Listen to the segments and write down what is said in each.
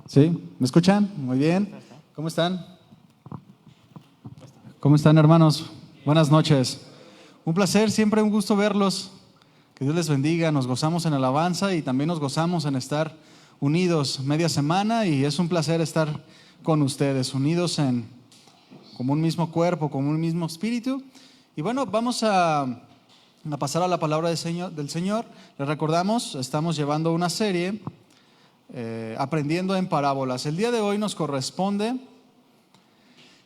¿Sí? ¿Me escuchan? Muy bien. ¿Cómo están? ¿Cómo están, hermanos? Buenas noches. Un placer, siempre un gusto verlos. Que Dios les bendiga. Nos gozamos en alabanza y también nos gozamos en estar unidos media semana y es un placer estar con ustedes, unidos como un mismo cuerpo, como un mismo espíritu. Y bueno, vamos a pasar a la palabra del Señor. Les recordamos, estamos llevando una serie aprendiendo en parábolas. El día de hoy nos corresponde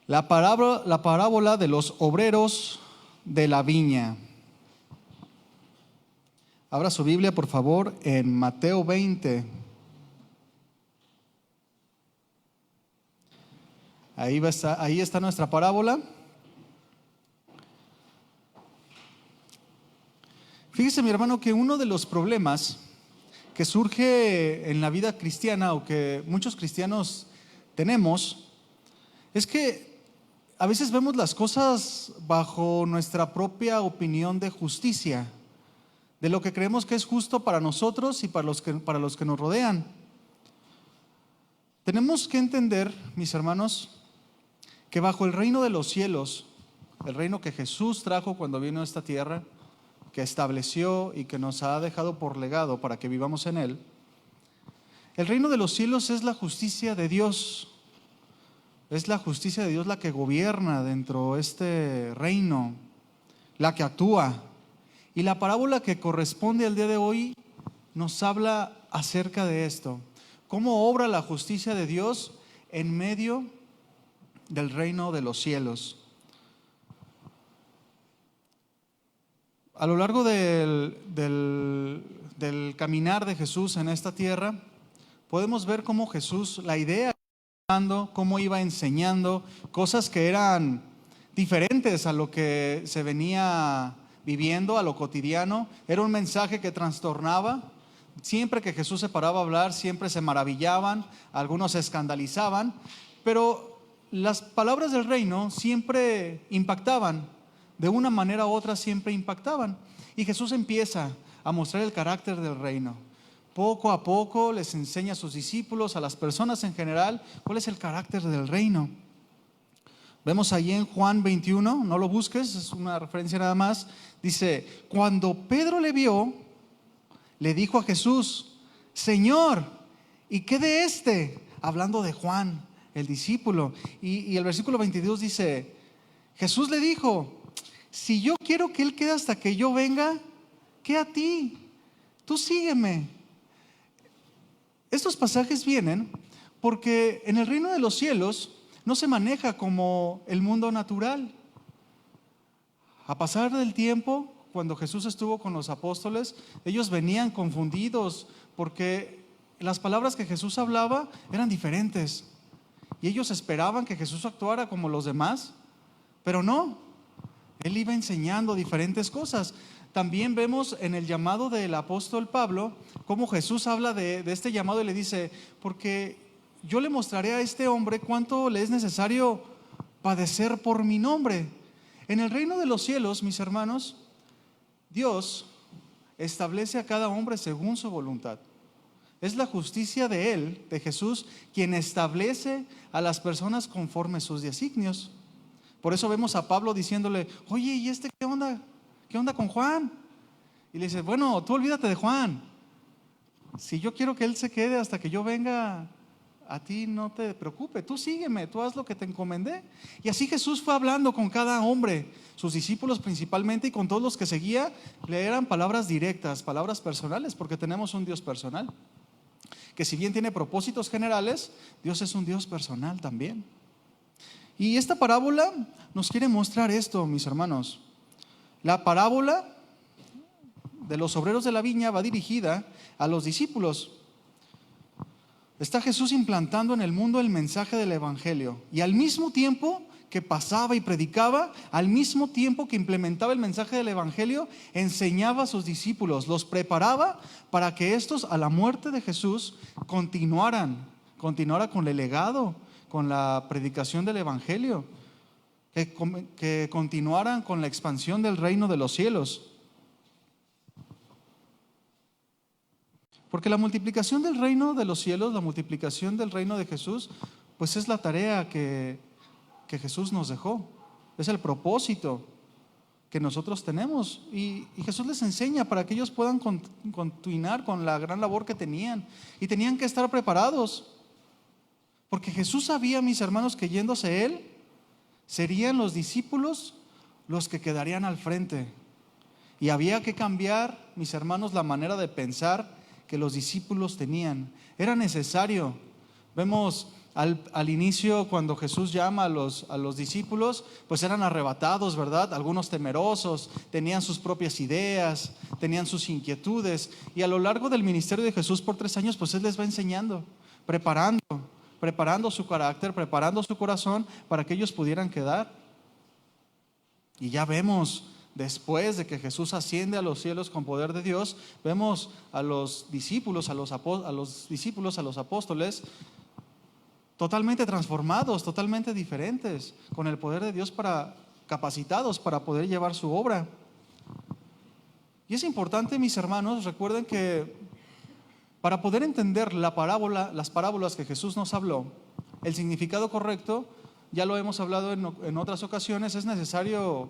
la parábola de los obreros de la viña. Abra su Biblia, por favor, en Mateo 20. Ahí está nuestra parábola. Fíjese, mi hermano, que uno de los problemas que surge en la vida cristiana o que muchos cristianos tenemos es que a veces vemos las cosas bajo nuestra propia opinión de justicia, de lo que creemos que es justo para nosotros y para los que nos rodean. Tenemos que entender, mis hermanos, que bajo el reino de los cielos, el reino que Jesús trajo cuando vino a esta tierra, que estableció y que nos ha dejado por legado para que vivamos en él, el reino de los cielos es la justicia de Dios. Es la justicia de Dios la que gobierna dentro de este reino, la que actúa. Y la parábola que corresponde al día de hoy nos habla acerca de esto. Cómo obra la justicia de Dios en medio del reino de los cielos. A lo largo del caminar de Jesús en esta tierra, podemos ver cómo Jesús, la idea cómo iba enseñando cosas que eran diferentes a lo que se venía viviendo, a lo cotidiano. Era un mensaje que trastornaba. Siempre que Jesús se paraba a hablar, siempre se maravillaban, algunos se escandalizaban, pero las palabras del reino siempre impactaban, de una manera u otra siempre impactaban. Y Jesús empieza a mostrar el carácter del reino. Poco a poco les enseña a sus discípulos, a las personas en general, cuál es el carácter del reino. Vemos allí en Juan 21, no lo busques, es una referencia nada más. Dice, cuando Pedro le vio, le dijo a Jesús, Señor, ¿y qué de este? Hablando de Juan, el discípulo. Y el versículo 22 dice, Jesús le dijo, si yo quiero que él quede hasta que yo venga, ¿qué a ti? Tú sígueme. Estos pasajes vienen porque en el reino de los cielos no se maneja como el mundo natural. A pasar del tiempo, cuando Jesús estuvo con los apóstoles, ellos venían confundidos porque las palabras que Jesús hablaba eran diferentes. Y ellos esperaban que Jesús actuara como los demás, pero no. Él iba enseñando diferentes cosas. También vemos en el llamado del apóstol Pablo cómo Jesús habla de este llamado y le dice, porque yo le mostraré a este hombre cuánto le es necesario padecer por mi nombre. En el reino de los cielos, mis hermanos, Dios establece a cada hombre según su voluntad. Es la justicia de Él, de Jesús, quien establece a las personas conforme sus designios. Por eso vemos a Pablo diciéndole, oye, ¿y este qué onda? ¿Qué onda con Juan? Y le dice, bueno, tú olvídate de Juan. Si yo quiero que él se quede hasta que yo venga, a ti no te preocupes, tú sígueme, tú haz lo que te encomendé. Y así Jesús fue hablando con cada hombre, sus discípulos principalmente, y con todos los que seguía, le eran palabras directas, palabras personales, porque tenemos un Dios personal, que si bien tiene propósitos generales, Dios es un Dios personal también. Y esta parábola nos quiere mostrar esto, mis hermanos. La parábola de los obreros de la viña va dirigida a los discípulos. Está Jesús implantando en el mundo el mensaje del evangelio. Y al mismo tiempo que pasaba y predicaba, al mismo tiempo que implementaba el mensaje del evangelio, enseñaba a sus discípulos, los preparaba para que estos a la muerte de Jesús continuara con el legado, con la predicación del evangelio. Que continuaran con la expansión del reino de los cielos. Porque la multiplicación del reino de los cielos, la multiplicación del reino de Jesús, pues es la tarea que Jesús nos dejó. Es el propósito que nosotros tenemos. Y Jesús les enseña para que ellos puedan continuar con la gran labor que tenían. Y tenían que estar preparados. Porque Jesús sabía, mis hermanos, que yéndose Él, serían los discípulos los que quedarían al frente. Y había que cambiar, mis hermanos, la manera de pensar que los discípulos tenían. Era necesario. Vemos al inicio, cuando Jesús llama a los discípulos, pues eran arrebatados, ¿verdad? Algunos temerosos, tenían sus propias ideas, tenían sus inquietudes. Y a lo largo del ministerio de Jesús por 3 años, pues Él les va enseñando, preparando su carácter, preparando su corazón para que ellos pudieran quedar. Y ya vemos, después de que Jesús asciende a los cielos con poder de Dios, vemos a los discípulos, a los apóstoles, totalmente transformados, totalmente diferentes, con el poder de Dios capacitados para poder llevar su obra. Y es importante, mis hermanos, recuerden que para poder entender las parábolas que Jesús nos habló, el significado correcto, ya lo hemos hablado en otras ocasiones, es necesario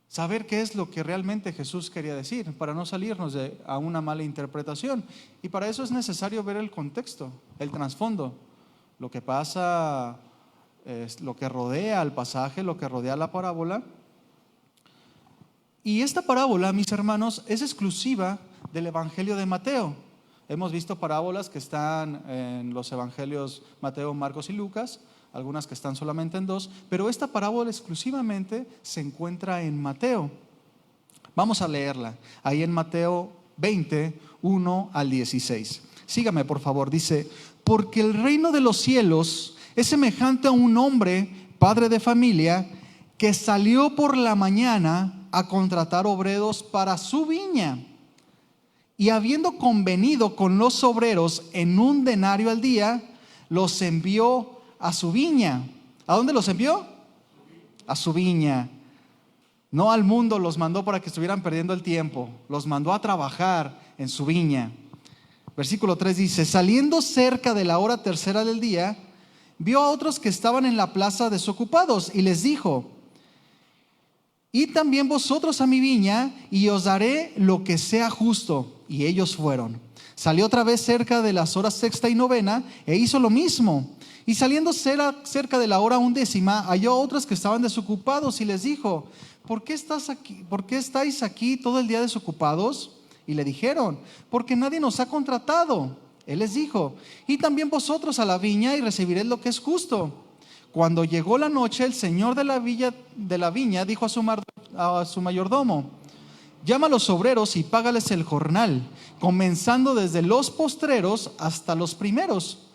saber qué es lo que realmente Jesús quería decir, para no salirnos a una mala interpretación. Y para eso es necesario ver el contexto, el trasfondo, lo que pasa, lo que rodea al pasaje, lo que rodea la parábola. Y esta parábola, mis hermanos, es exclusiva del Evangelio de Mateo. Hemos visto parábolas que están en los evangelios Mateo, Marcos y Lucas, algunas que están solamente en 2, pero esta parábola exclusivamente se encuentra en Mateo. Vamos a leerla, ahí en Mateo 20, 1 al 16. Sígame, por favor. Dice: porque el reino de los cielos es semejante a un hombre, padre de familia, que salió por la mañana a contratar obreros para su viña. Y habiendo convenido con los obreros en 1 denario al día, los envió a su viña. ¿A dónde los envió? A su viña. No al mundo los mandó para que estuvieran perdiendo el tiempo. Los mandó a trabajar en su viña. Versículo 3 dice: saliendo cerca de la hora 3:00 del día, vio a otros que estaban en la plaza desocupados y les dijo: id también vosotros a mi viña y os daré lo que sea justo. Y ellos fueron. Salió otra vez cerca de las horas 6ª y 9ª e hizo lo mismo. Y saliendo cerca de la hora 11ª, halló a otros que estaban desocupados y les dijo: ¿por qué estáis aquí todo el día desocupados? Y le dijeron: porque nadie nos ha contratado. Él les dijo: id también vosotros a la viña y recibiréis lo que es justo. Cuando llegó la noche, el señor de la viña dijo a su mayordomo: llama a los obreros y págales el jornal, comenzando desde los postreros hasta los primeros.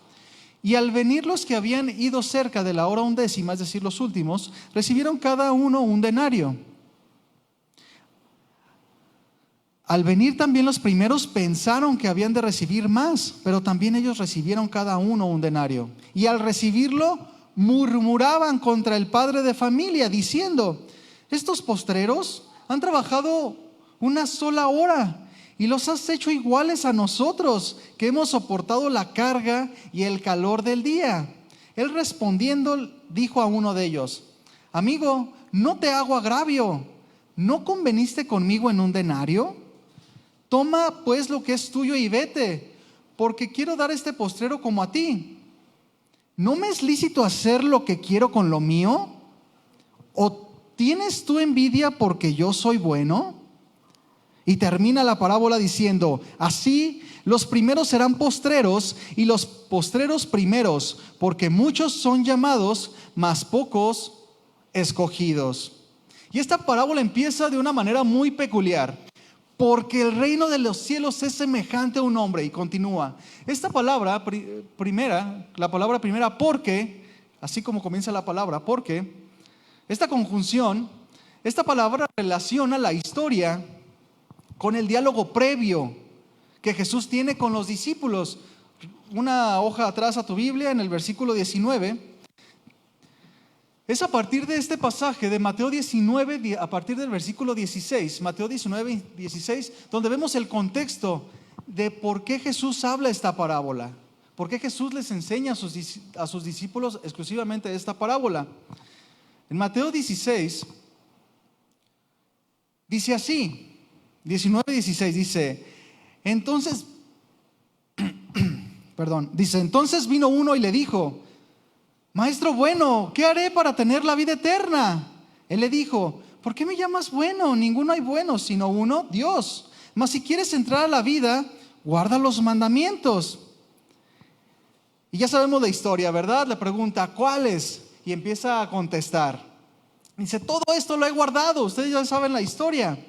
Y al venir los que habían ido cerca de la hora 11ª, es decir, los últimos, recibieron cada uno 1 denario. Al venir también los primeros, pensaron que habían de recibir más, pero también ellos recibieron cada uno 1 denario. Y al recibirlo, murmuraban contra el padre de familia, diciendo: estos postreros han trabajado 1 sola hora y los has hecho iguales a nosotros, que hemos soportado la carga y el calor del día. Él respondiendo dijo a uno de ellos: amigo, no te hago agravio, ¿no conveniste conmigo en 1 denario? Toma pues lo que es tuyo y vete, porque quiero dar este postrero como a ti. ¿No me es lícito hacer lo que quiero con lo mío? ¿O tienes tú envidia porque yo soy bueno? Y termina la parábola diciendo: así los primeros serán postreros y los postreros primeros, porque muchos son llamados, mas pocos escogidos. Y esta parábola empieza de una manera muy peculiar: porque el reino de los cielos es semejante a un hombre. Y continúa. Esta palabra la palabra primera, porque, así como comienza la palabra, porque, esta conjunción, esta palabra relaciona la historia con el diálogo previo que Jesús tiene con los discípulos. Una hoja atrás a tu Biblia, en el versículo 19. Es a partir de este pasaje de Mateo 19, a partir del versículo 16, Mateo 19, 16, donde vemos el contexto de por qué Jesús habla esta parábola. ¿Por qué Jesús les enseña a sus discípulos exclusivamente esta parábola? En Mateo 16, dice así, 19:16, dice, entonces vino uno y le dijo, Maestro bueno, ¿qué haré para tener la vida eterna? Él le dijo, ¿por qué me llamas bueno? Ninguno hay bueno, sino uno, Dios. Mas si quieres entrar a la vida, guarda los mandamientos. Y ya sabemos la historia, ¿verdad? Le pregunta, ¿cuáles? Y empieza a contestar. Dice, todo esto lo he guardado. Ustedes ya saben la historia.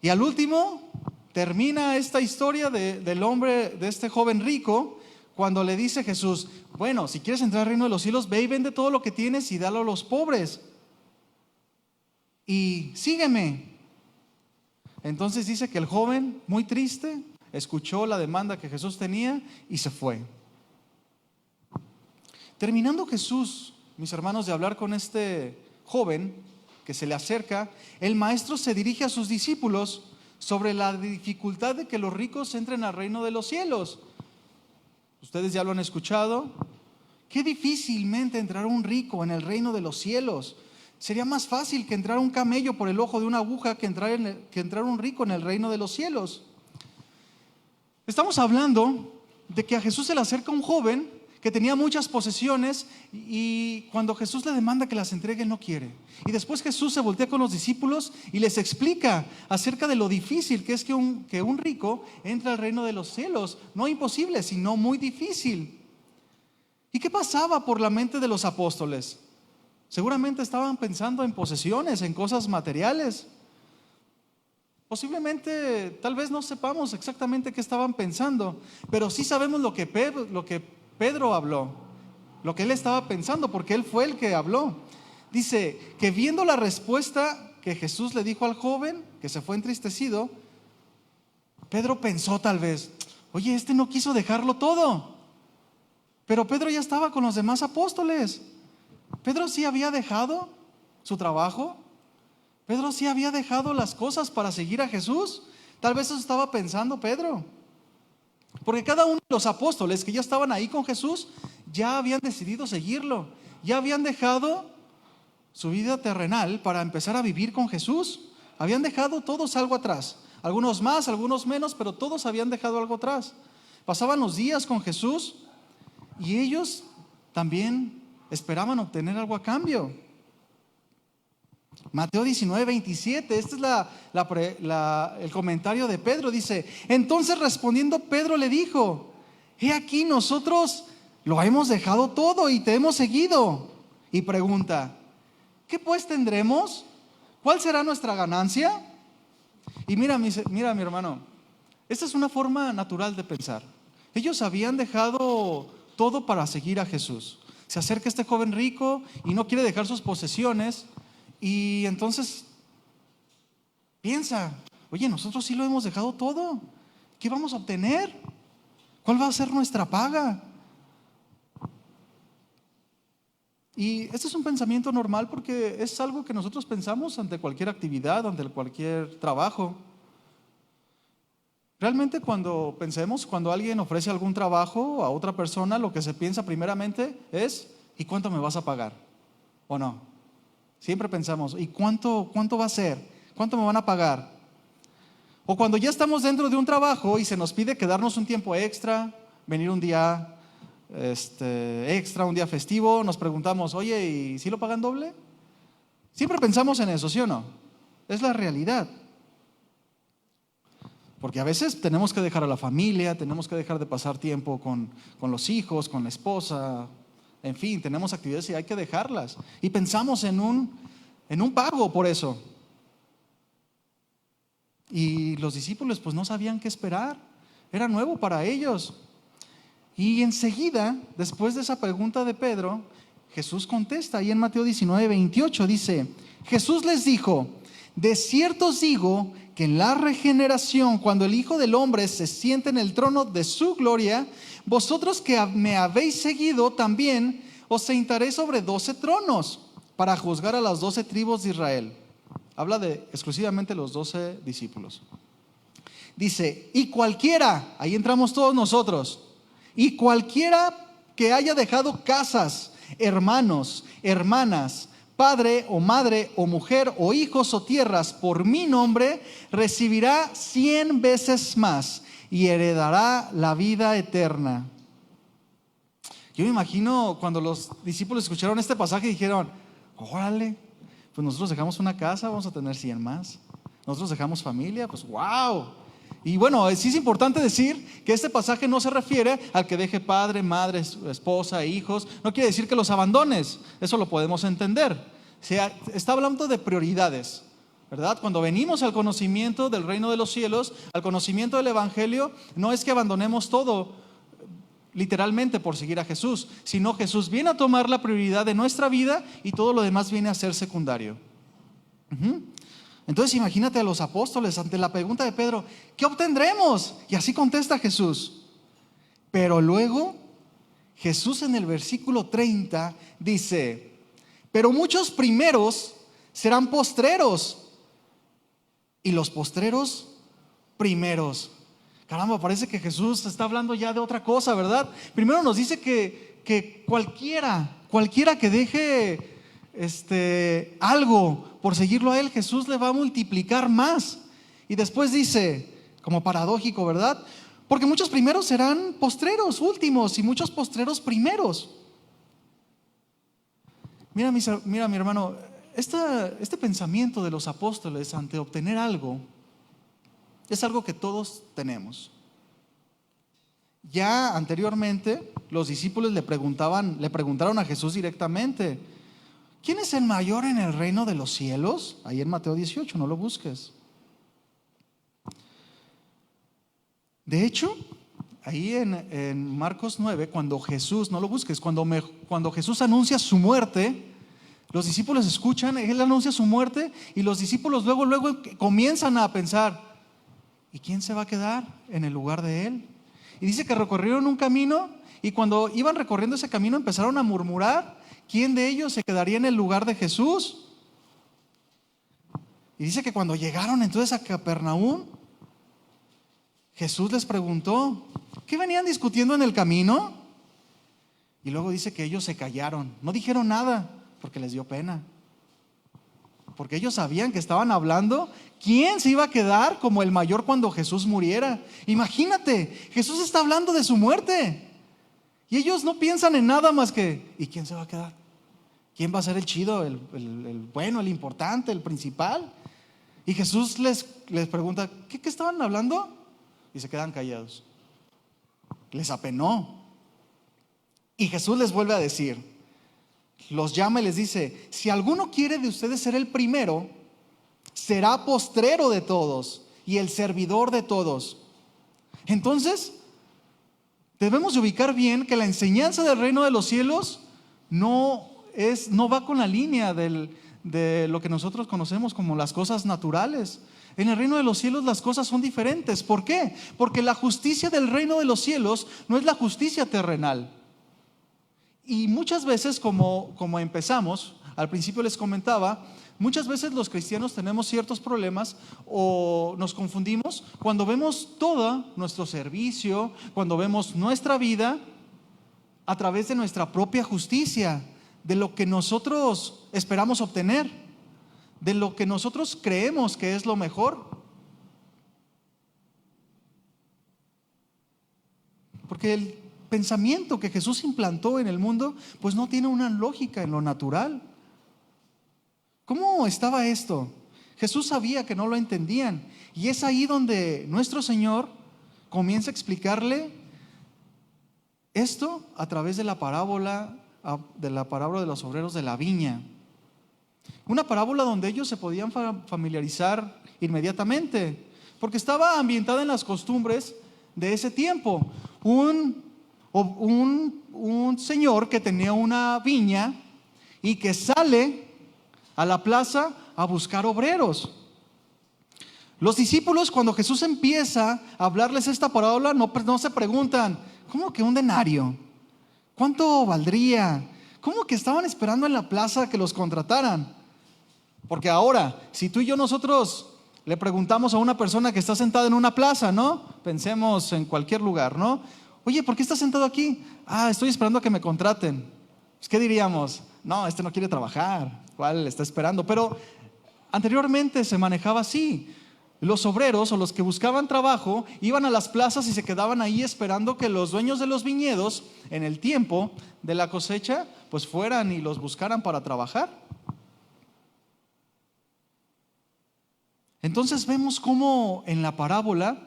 Y al último, termina esta historia del hombre, de este joven rico, cuando le dice Jesús, bueno, si quieres entrar al reino de los cielos, ve y vende todo lo que tienes y dalo a los pobres. Y sígueme. Entonces dice que el joven, muy triste, escuchó la demanda que Jesús tenía y se fue. Terminando Jesús, mis hermanos, de hablar con este joven que se le acerca, el maestro se dirige a sus discípulos sobre la dificultad de que los ricos entren al reino de los cielos. Ustedes ya lo han escuchado. Qué difícilmente entrará un rico en el reino de los cielos. Sería más fácil que entrar un camello por el ojo de una aguja que entrar un rico en el reino de los cielos. Estamos hablando de que a Jesús se le acerca un joven que tenía muchas posesiones y cuando Jesús le demanda que las entregue, él no quiere. Y después Jesús se voltea con los discípulos y les explica acerca de lo difícil que es que un rico entre al reino de los cielos. No imposible, sino muy difícil. ¿Y qué pasaba por la mente de los apóstoles? Seguramente estaban pensando en posesiones, en cosas materiales. Posiblemente, tal vez no sepamos exactamente qué estaban pensando, pero sí sabemos lo que Pedro habló, lo que él estaba pensando, porque él fue el que habló. Dice que viendo la respuesta que Jesús le dijo al joven, que se fue entristecido, Pedro pensó tal vez, oye, este no quiso dejarlo todo. Pero Pedro ya estaba con los demás apóstoles. Pedro sí había dejado su trabajo. Pedro sí había dejado las cosas para seguir a Jesús. Tal vez eso estaba pensando Pedro. Porque cada uno de los apóstoles que ya estaban ahí con Jesús, ya habían decidido seguirlo. Ya habían dejado su vida terrenal para empezar a vivir con Jesús. Habían dejado todos algo atrás. Algunos más, algunos menos, pero todos habían dejado algo atrás. Pasaban los días con Jesús y ellos también esperaban obtener algo a cambio. Mateo 19:27, este es el comentario de Pedro. Dice, entonces respondiendo Pedro le dijo, he aquí nosotros lo hemos dejado todo y te hemos seguido. Y pregunta, ¿qué pues tendremos? ¿Cuál será nuestra ganancia? Y mira mi hermano, esta es una forma natural de pensar. Ellos habían dejado todo para seguir a Jesús. Se acerca este joven rico y no quiere dejar sus posesiones. Y entonces piensa, oye, nosotros sí lo hemos dejado todo. ¿Qué vamos a obtener? ¿Cuál va a ser nuestra paga? Y este es un pensamiento normal porque es algo que nosotros pensamos ante cualquier actividad, ante cualquier trabajo. Realmente cuando alguien ofrece algún trabajo a otra persona, lo que se piensa primeramente es, ¿y cuánto me vas a pagar? ¿O no? Siempre pensamos, ¿y cuánto va a ser? ¿Cuánto me van a pagar? O cuando ya estamos dentro de un trabajo y se nos pide quedarnos un tiempo extra, venir un día extra, un día festivo, nos preguntamos, oye, ¿y si lo pagan doble? Siempre pensamos en eso, ¿sí o no? Es la realidad. Porque a veces tenemos que dejar a la familia, tenemos que dejar de pasar tiempo con los hijos, con la esposa. En fin, tenemos actividades y hay que dejarlas. Y pensamos en un pago por eso. Y los discípulos pues no sabían qué esperar. Era nuevo para ellos. Y enseguida, después de esa pregunta de Pedro, Jesús contesta. Ahí en Mateo 19:28 dice, Jesús les dijo, de cierto os digo que en la regeneración, cuando el Hijo del Hombre se siente en el trono de su gloria, vosotros que me habéis seguido también os sentaréis sobre 12 tronos para juzgar a las 12 tribus de Israel. Habla exclusivamente de los 12 discípulos. Dice, y cualquiera, ahí entramos todos nosotros, y cualquiera que haya dejado casas, hermanos, hermanas, padre o madre o mujer o hijos o tierras por mi nombre, recibirá 100 veces más y heredará la vida eterna. Yo me imagino cuando los discípulos escucharon este pasaje y dijeron, órale, pues nosotros dejamos una casa, vamos a tener 100 más. Nosotros dejamos familia, pues wow. Y bueno, sí es importante decir que este pasaje no se refiere al que deje padre, madre, esposa, hijos. No quiere decir que los abandones, eso lo podemos entender. O sea, está hablando de prioridades, ¿verdad? Cuando venimos al conocimiento del reino de los cielos, al conocimiento del evangelio, no es que abandonemos todo literalmente por seguir a Jesús, sino Jesús viene a tomar la prioridad de nuestra vida y todo lo demás viene a ser secundario. Entonces imagínate a los apóstoles ante la pregunta de Pedro, ¿qué obtendremos? Y así contesta Jesús. Pero luego Jesús en el versículo 30 dice, pero muchos primeros serán postreros y los postreros primeros. Caramba, parece que Jesús está hablando ya de otra cosa, ¿verdad? Primero nos dice que cualquiera que deje algo por seguirlo a Él, Jesús le va a multiplicar más. Y después dice, como paradójico, ¿verdad? Porque muchos primeros serán postreros, últimos, y muchos postreros primeros. Mira, mi hermano, este pensamiento de los apóstoles ante obtener algo es algo que todos tenemos. Ya anteriormente los discípulos le preguntaron a Jesús directamente, ¿quién es el mayor en el reino de los cielos? Ahí en Mateo 18, no lo busques. De hecho, ahí en Marcos 9, cuando Jesús, no lo busques, cuando Jesús anuncia su muerte, los discípulos escuchan, Él anuncia su muerte y los discípulos luego comienzan a pensar, ¿y quién se va a quedar en el lugar de Él? Y dice que recorrieron un camino y cuando iban recorriendo ese camino empezaron a murmurar, ¿quién de ellos se quedaría en el lugar de Jesús? Y dice que cuando llegaron entonces a Capernaum, Jesús les preguntó, ¿qué venían discutiendo en el camino? Y luego dice que ellos se callaron, no dijeron nada porque les dio pena. Porque ellos sabían que estaban hablando quién se iba a quedar como el mayor cuando Jesús muriera. Imagínate, Jesús está hablando de su muerte y ellos no piensan en nada más que ¿y quién se va a quedar? ¿Quién va a ser el chido, el bueno, el importante, el principal? Y Jesús les pregunta, ¿qué estaban hablando? Y se quedan callados. Les apenó. Y Jesús les vuelve a decir, los llama y les dice, si alguno quiere de ustedes ser el primero, será postrero de todos y el servidor de todos. Entonces, debemos ubicar bien que la enseñanza del reino de los cielos no va con la línea de lo que nosotros conocemos como las cosas naturales. En el reino de los cielos las cosas son diferentes. ¿Por qué? Porque la justicia del reino de los cielos no es la justicia terrenal. Y muchas veces, como empezamos, al principio les comentaba, muchas veces los cristianos tenemos ciertos problemas o nos confundimos cuando vemos todo nuestro servicio, cuando vemos nuestra vida a través de nuestra propia justicia, de lo que nosotros esperamos obtener, de lo que nosotros creemos que es lo mejor. Porque el pensamiento que Jesús implantó en el mundo, pues no tiene una lógica en lo natural. ¿Cómo estaba esto? Jesús sabía que no lo entendían y es ahí donde nuestro Señor comienza a explicarle esto a través de la parábola de los obreros de la viña. Una parábola donde ellos se podían familiarizar inmediatamente, porque estaba ambientada en las costumbres de ese tiempo. Un señor que tenía una viña y que sale a la plaza a buscar obreros. Los discípulos, cuando Jesús empieza a hablarles esta parábola, no se preguntan, ¿cómo que un denario? ¿Cuánto valdría? ¿Cómo que estaban esperando en la plaza que los contrataran? Porque ahora, si tú y yo nosotros Le preguntamos a una persona que está sentada en una plaza, ¿no? Pensemos en cualquier lugar, ¿no? Oye, ¿por qué estás sentado aquí? Estoy esperando a que me contraten. Pues, ¿qué diríamos? No, este no quiere trabajar. ¿Cuál está esperando? Pero anteriormente se manejaba así. Los obreros o los que buscaban trabajo iban a las plazas y se quedaban ahí esperando que los dueños de los viñedos, en el tiempo de la cosecha, pues fueran y los buscaran para trabajar. Entonces vemos cómo en la parábola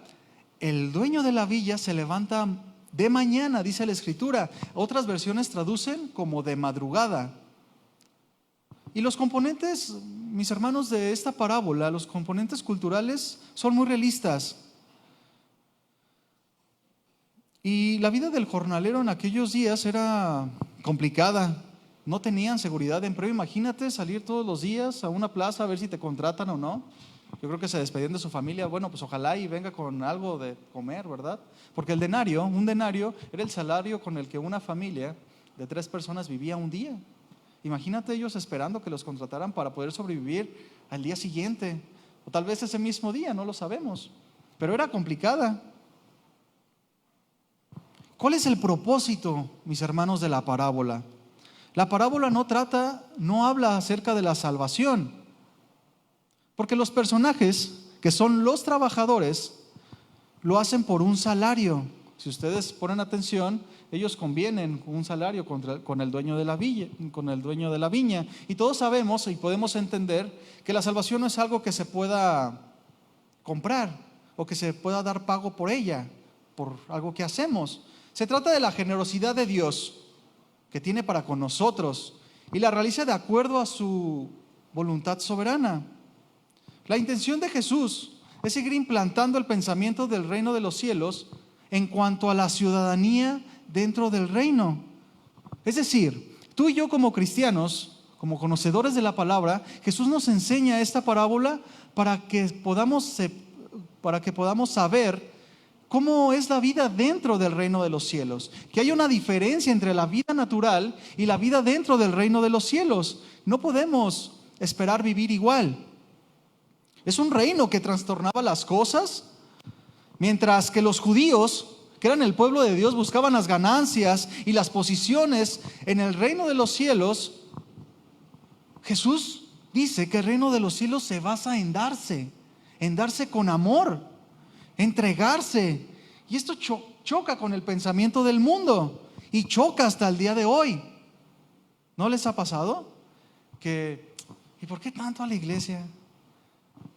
el dueño de la viña se levanta de mañana, dice la Escritura. Otras versiones traducen como de madrugada. Y los componentes, mis hermanos, de esta parábola, los componentes culturales son muy realistas. Y la vida del jornalero en aquellos días era complicada. No tenían seguridad de empleo. Imagínate salir todos los días a una plaza a ver si te contratan o no. Yo creo que se despedían de su familia. Bueno, pues ojalá y venga con algo de comer, ¿verdad? Porque un denario era el salario con el que una familia de 3 personas vivía un día. Imagínate ellos esperando que los contrataran para poder sobrevivir al día siguiente, o tal vez ese mismo día, no lo sabemos. Pero era complicada. ¿Cuál es el propósito, mis hermanos, de la parábola? La parábola no habla acerca de la salvación, porque los personajes, que son los trabajadores, lo hacen por un salario. Si ustedes ponen atención, ellos convienen un salario con el dueño de la viña. Y todos sabemos y podemos entender que la salvación no es algo que se pueda comprar o que se pueda dar pago por ella, por algo que hacemos. Se trata de la generosidad de Dios que tiene para con nosotros y la realiza de acuerdo a su voluntad soberana. La intención de Jesús es seguir implantando el pensamiento del reino de los cielos en cuanto a la ciudadanía dentro del reino. Es decir, tú y yo como cristianos, como conocedores de la palabra, Jesús nos enseña esta parábola para que podamos saber cómo es la vida dentro del reino de los cielos. Que hay una diferencia entre la vida natural y la vida dentro del reino de los cielos. No podemos esperar vivir igual. Es un reino que trastornaba las cosas, mientras que los judíos, que eran el pueblo de Dios, buscaban las ganancias y las posiciones en el reino de los cielos. Jesús dice que el reino de los cielos se basa en darse con amor, entregarse. Y esto choca con el pensamiento del mundo y choca hasta el día de hoy. ¿No les ha pasado? ¿Y por qué tanto a la iglesia?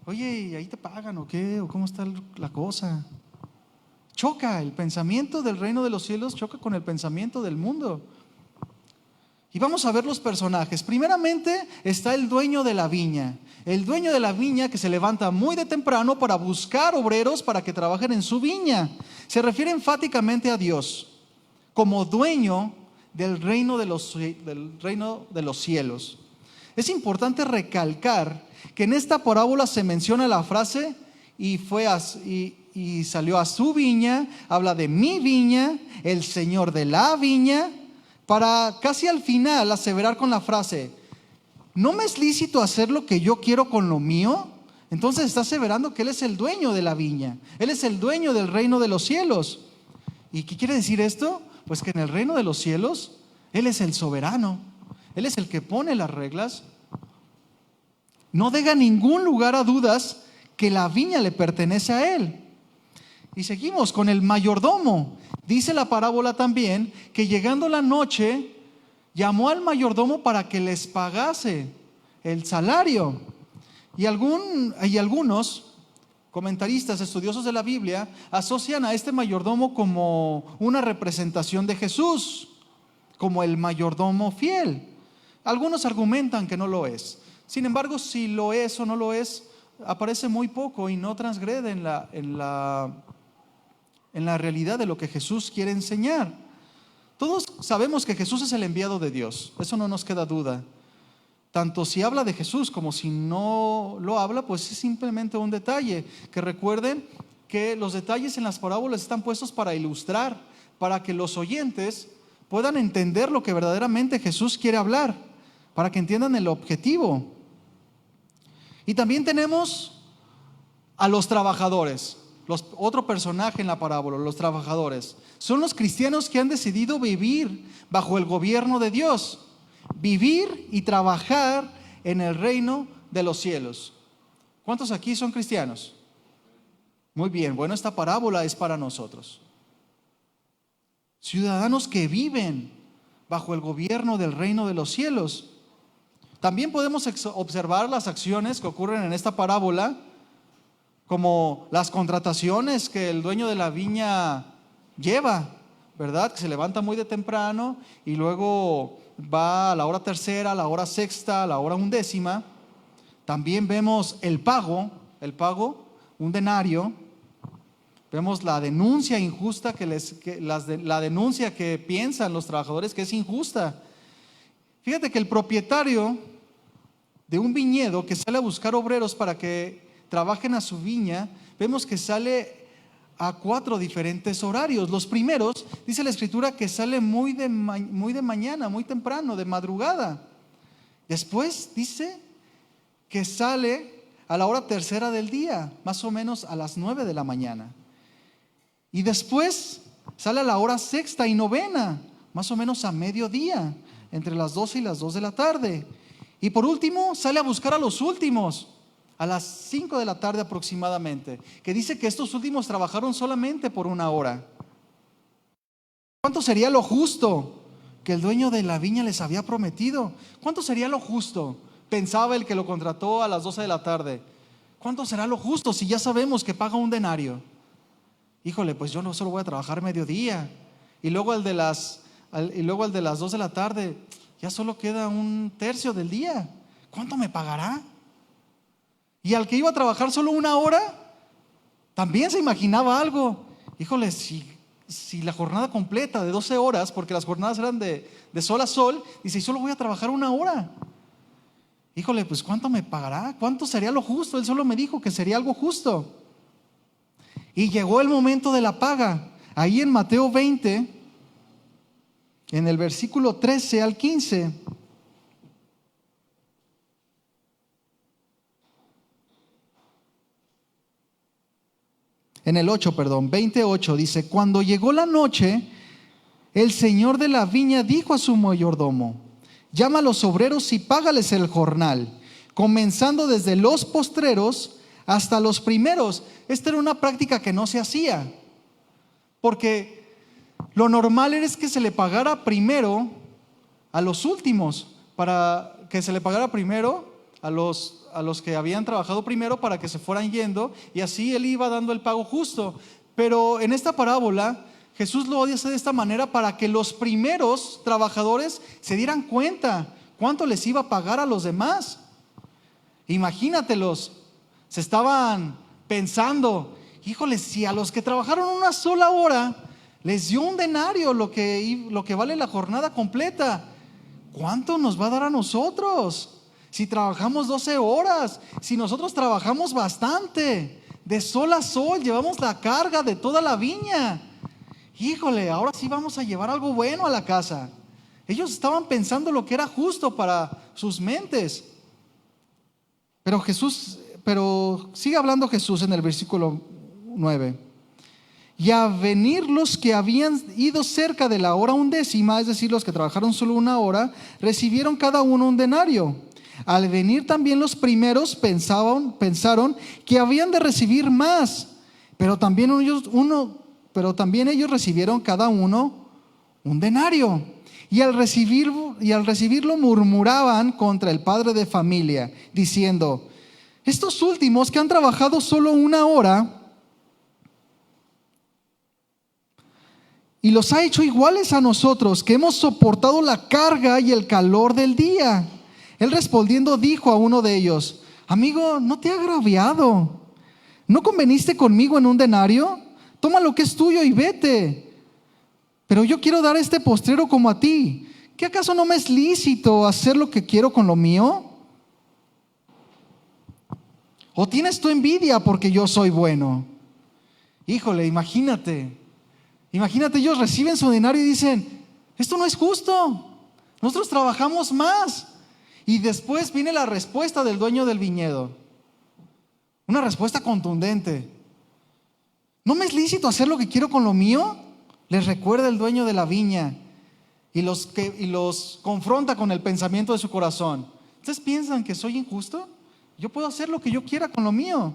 Oye, ¿y ahí te pagan o qué? ¿O cómo está la cosa? Choca, el pensamiento del reino de los cielos choca con el pensamiento del mundo. Y vamos a ver los personajes. Primeramente está el dueño de la viña. El dueño de la viña que se levanta muy de temprano para buscar obreros para que trabajen en su viña. Se refiere enfáticamente a Dios como dueño del reino de los cielos. Es importante recalcar que en esta parábola se menciona la frase y salió a su viña. Habla de mi viña, el Señor de la viña, para casi al final aseverar con la frase: ¿no me es lícito hacer lo que yo quiero con lo mío? Entonces está aseverando que Él es el dueño de la viña, Él es el dueño del reino de los cielos. ¿Y qué quiere decir esto? Pues que en el reino de los cielos Él es el soberano, Él es el que pone las reglas. No deja ningún lugar a dudas que la viña le pertenece a Él. Y seguimos con el mayordomo. Dice la parábola también que llegando la noche llamó al mayordomo para que les pagase el salario. Y algunos comentaristas, estudiosos de la Biblia, asocian a este mayordomo como una representación de Jesús, como el mayordomo fiel. Algunos argumentan que no lo es. Sin embargo, si lo es o no lo es, aparece muy poco y no transgrede en la realidad de lo que Jesús quiere enseñar. Todos sabemos que Jesús es el enviado de Dios, eso no nos queda duda. Tanto si habla de Jesús como si no lo habla, pues es simplemente un detalle. Que recuerden que los detalles en las parábolas están puestos para ilustrar, para que los oyentes puedan entender lo que verdaderamente Jesús quiere hablar, para que entiendan el objetivo. Y también tenemos a los trabajadores. Otro personaje en la parábola, los trabajadores. Son los cristianos que han decidido vivir bajo el gobierno de Dios. Vivir y trabajar en el reino de los cielos. ¿Cuántos aquí son cristianos? Muy bien, bueno, esta parábola es para nosotros. Ciudadanos que viven bajo el gobierno del reino de los cielos. También podemos observar las acciones que ocurren en esta parábola, como las contrataciones que el dueño de la viña lleva, ¿verdad? Que se levanta muy de temprano y luego va a la hora tercera, a la hora sexta, a la hora undécima. También vemos el pago, un denario. Vemos la denuncia injusta la denuncia que piensan los trabajadores que es injusta. Fíjate que el propietario de un viñedo que sale a buscar obreros para que trabajen a su viña, vemos que sale a 4 diferentes horarios. Los primeros, dice la escritura, que sale muy de mañana, muy temprano, de madrugada. Después dice que sale a la hora tercera del día, más o menos a las 9 de la mañana. Y después sale a la hora sexta y novena, más o menos a mediodía, entre las 12 y las 2 de la tarde. Y por último sale a buscar a los últimos, a las 5 de la tarde aproximadamente, que dice que estos últimos trabajaron solamente por 1 hora. ¿Cuánto sería lo justo que el dueño de la viña les había prometido? ¿Cuánto sería lo justo? Pensaba el que lo contrató a las 12 de la tarde. ¿Cuánto será lo justo si ya sabemos que paga un denario? Híjole, pues yo no solo voy a trabajar mediodía. Y luego el de las 2 de la tarde, ya solo queda 1/3 del día. ¿Cuánto me pagará? Y al que iba a trabajar solo 1 hora, también se imaginaba algo. Híjole, si la jornada completa de 12 horas, porque las jornadas eran de sol a sol, dice, y solo voy a trabajar 1 hora. Híjole, pues ¿cuánto me pagará? ¿Cuánto sería lo justo? Él solo me dijo que sería algo justo. Y llegó el momento de la paga. Ahí en Mateo 20, en el versículo 13 al 15. En el 28 dice: cuando llegó la noche, el señor de la viña dijo a su mayordomo: llama a los obreros y págales el jornal, comenzando desde los postreros hasta los primeros. Esta era una práctica que no se hacía, porque lo normal es que se le pagara primero a los últimos, para que se le pagara primero a los que habían trabajado primero para que se fueran yendo, y así él iba dando el pago justo. Pero en esta parábola Jesús lo hace de esta manera para que los primeros trabajadores se dieran cuenta cuánto les iba a pagar a los demás. Imagínatelos, se estaban pensando, híjole, si a los que trabajaron 1 sola hora les dio un denario, lo que vale la jornada completa, ¿cuánto nos va a dar a nosotros? Si trabajamos 12 horas, si nosotros trabajamos bastante, de sol a sol, llevamos la carga de toda la viña. Híjole, ahora sí vamos a llevar algo bueno a la casa. Ellos estaban pensando lo que era justo para sus mentes. Pero sigue hablando Jesús en el versículo 9. Y a venir los que habían ido cerca de la hora undécima, es decir, los que trabajaron solo 1 hora, recibieron cada uno un denario. Al venir también los primeros pensaron que habían de recibir más, pero también ellos recibieron cada uno un denario. Y al recibirlo murmuraban contra el padre de familia, diciendo: estos últimos que han trabajado solo 1 hora, y los ha hecho iguales a nosotros, que hemos soportado la carga y el calor del día. Él respondiendo dijo a uno de ellos: amigo, ¿no te he agraviado? ¿No conveniste conmigo en un denario? Toma lo que es tuyo y vete. Pero yo quiero dar este postrero como a ti. ¿Qué acaso no me es lícito hacer lo que quiero con lo mío? ¿O tienes tu envidia porque yo soy bueno? Híjole, imagínate, ellos reciben su denario y dicen: esto no es justo, nosotros trabajamos más. Y después viene la respuesta del dueño del viñedo: Una respuesta contundente. ¿No me es lícito hacer lo que quiero con lo mío? Les recuerda el dueño de la viña y los confronta con el pensamiento de su corazón. ¿Ustedes piensan que soy injusto? Yo puedo hacer lo que yo quiera con lo mío.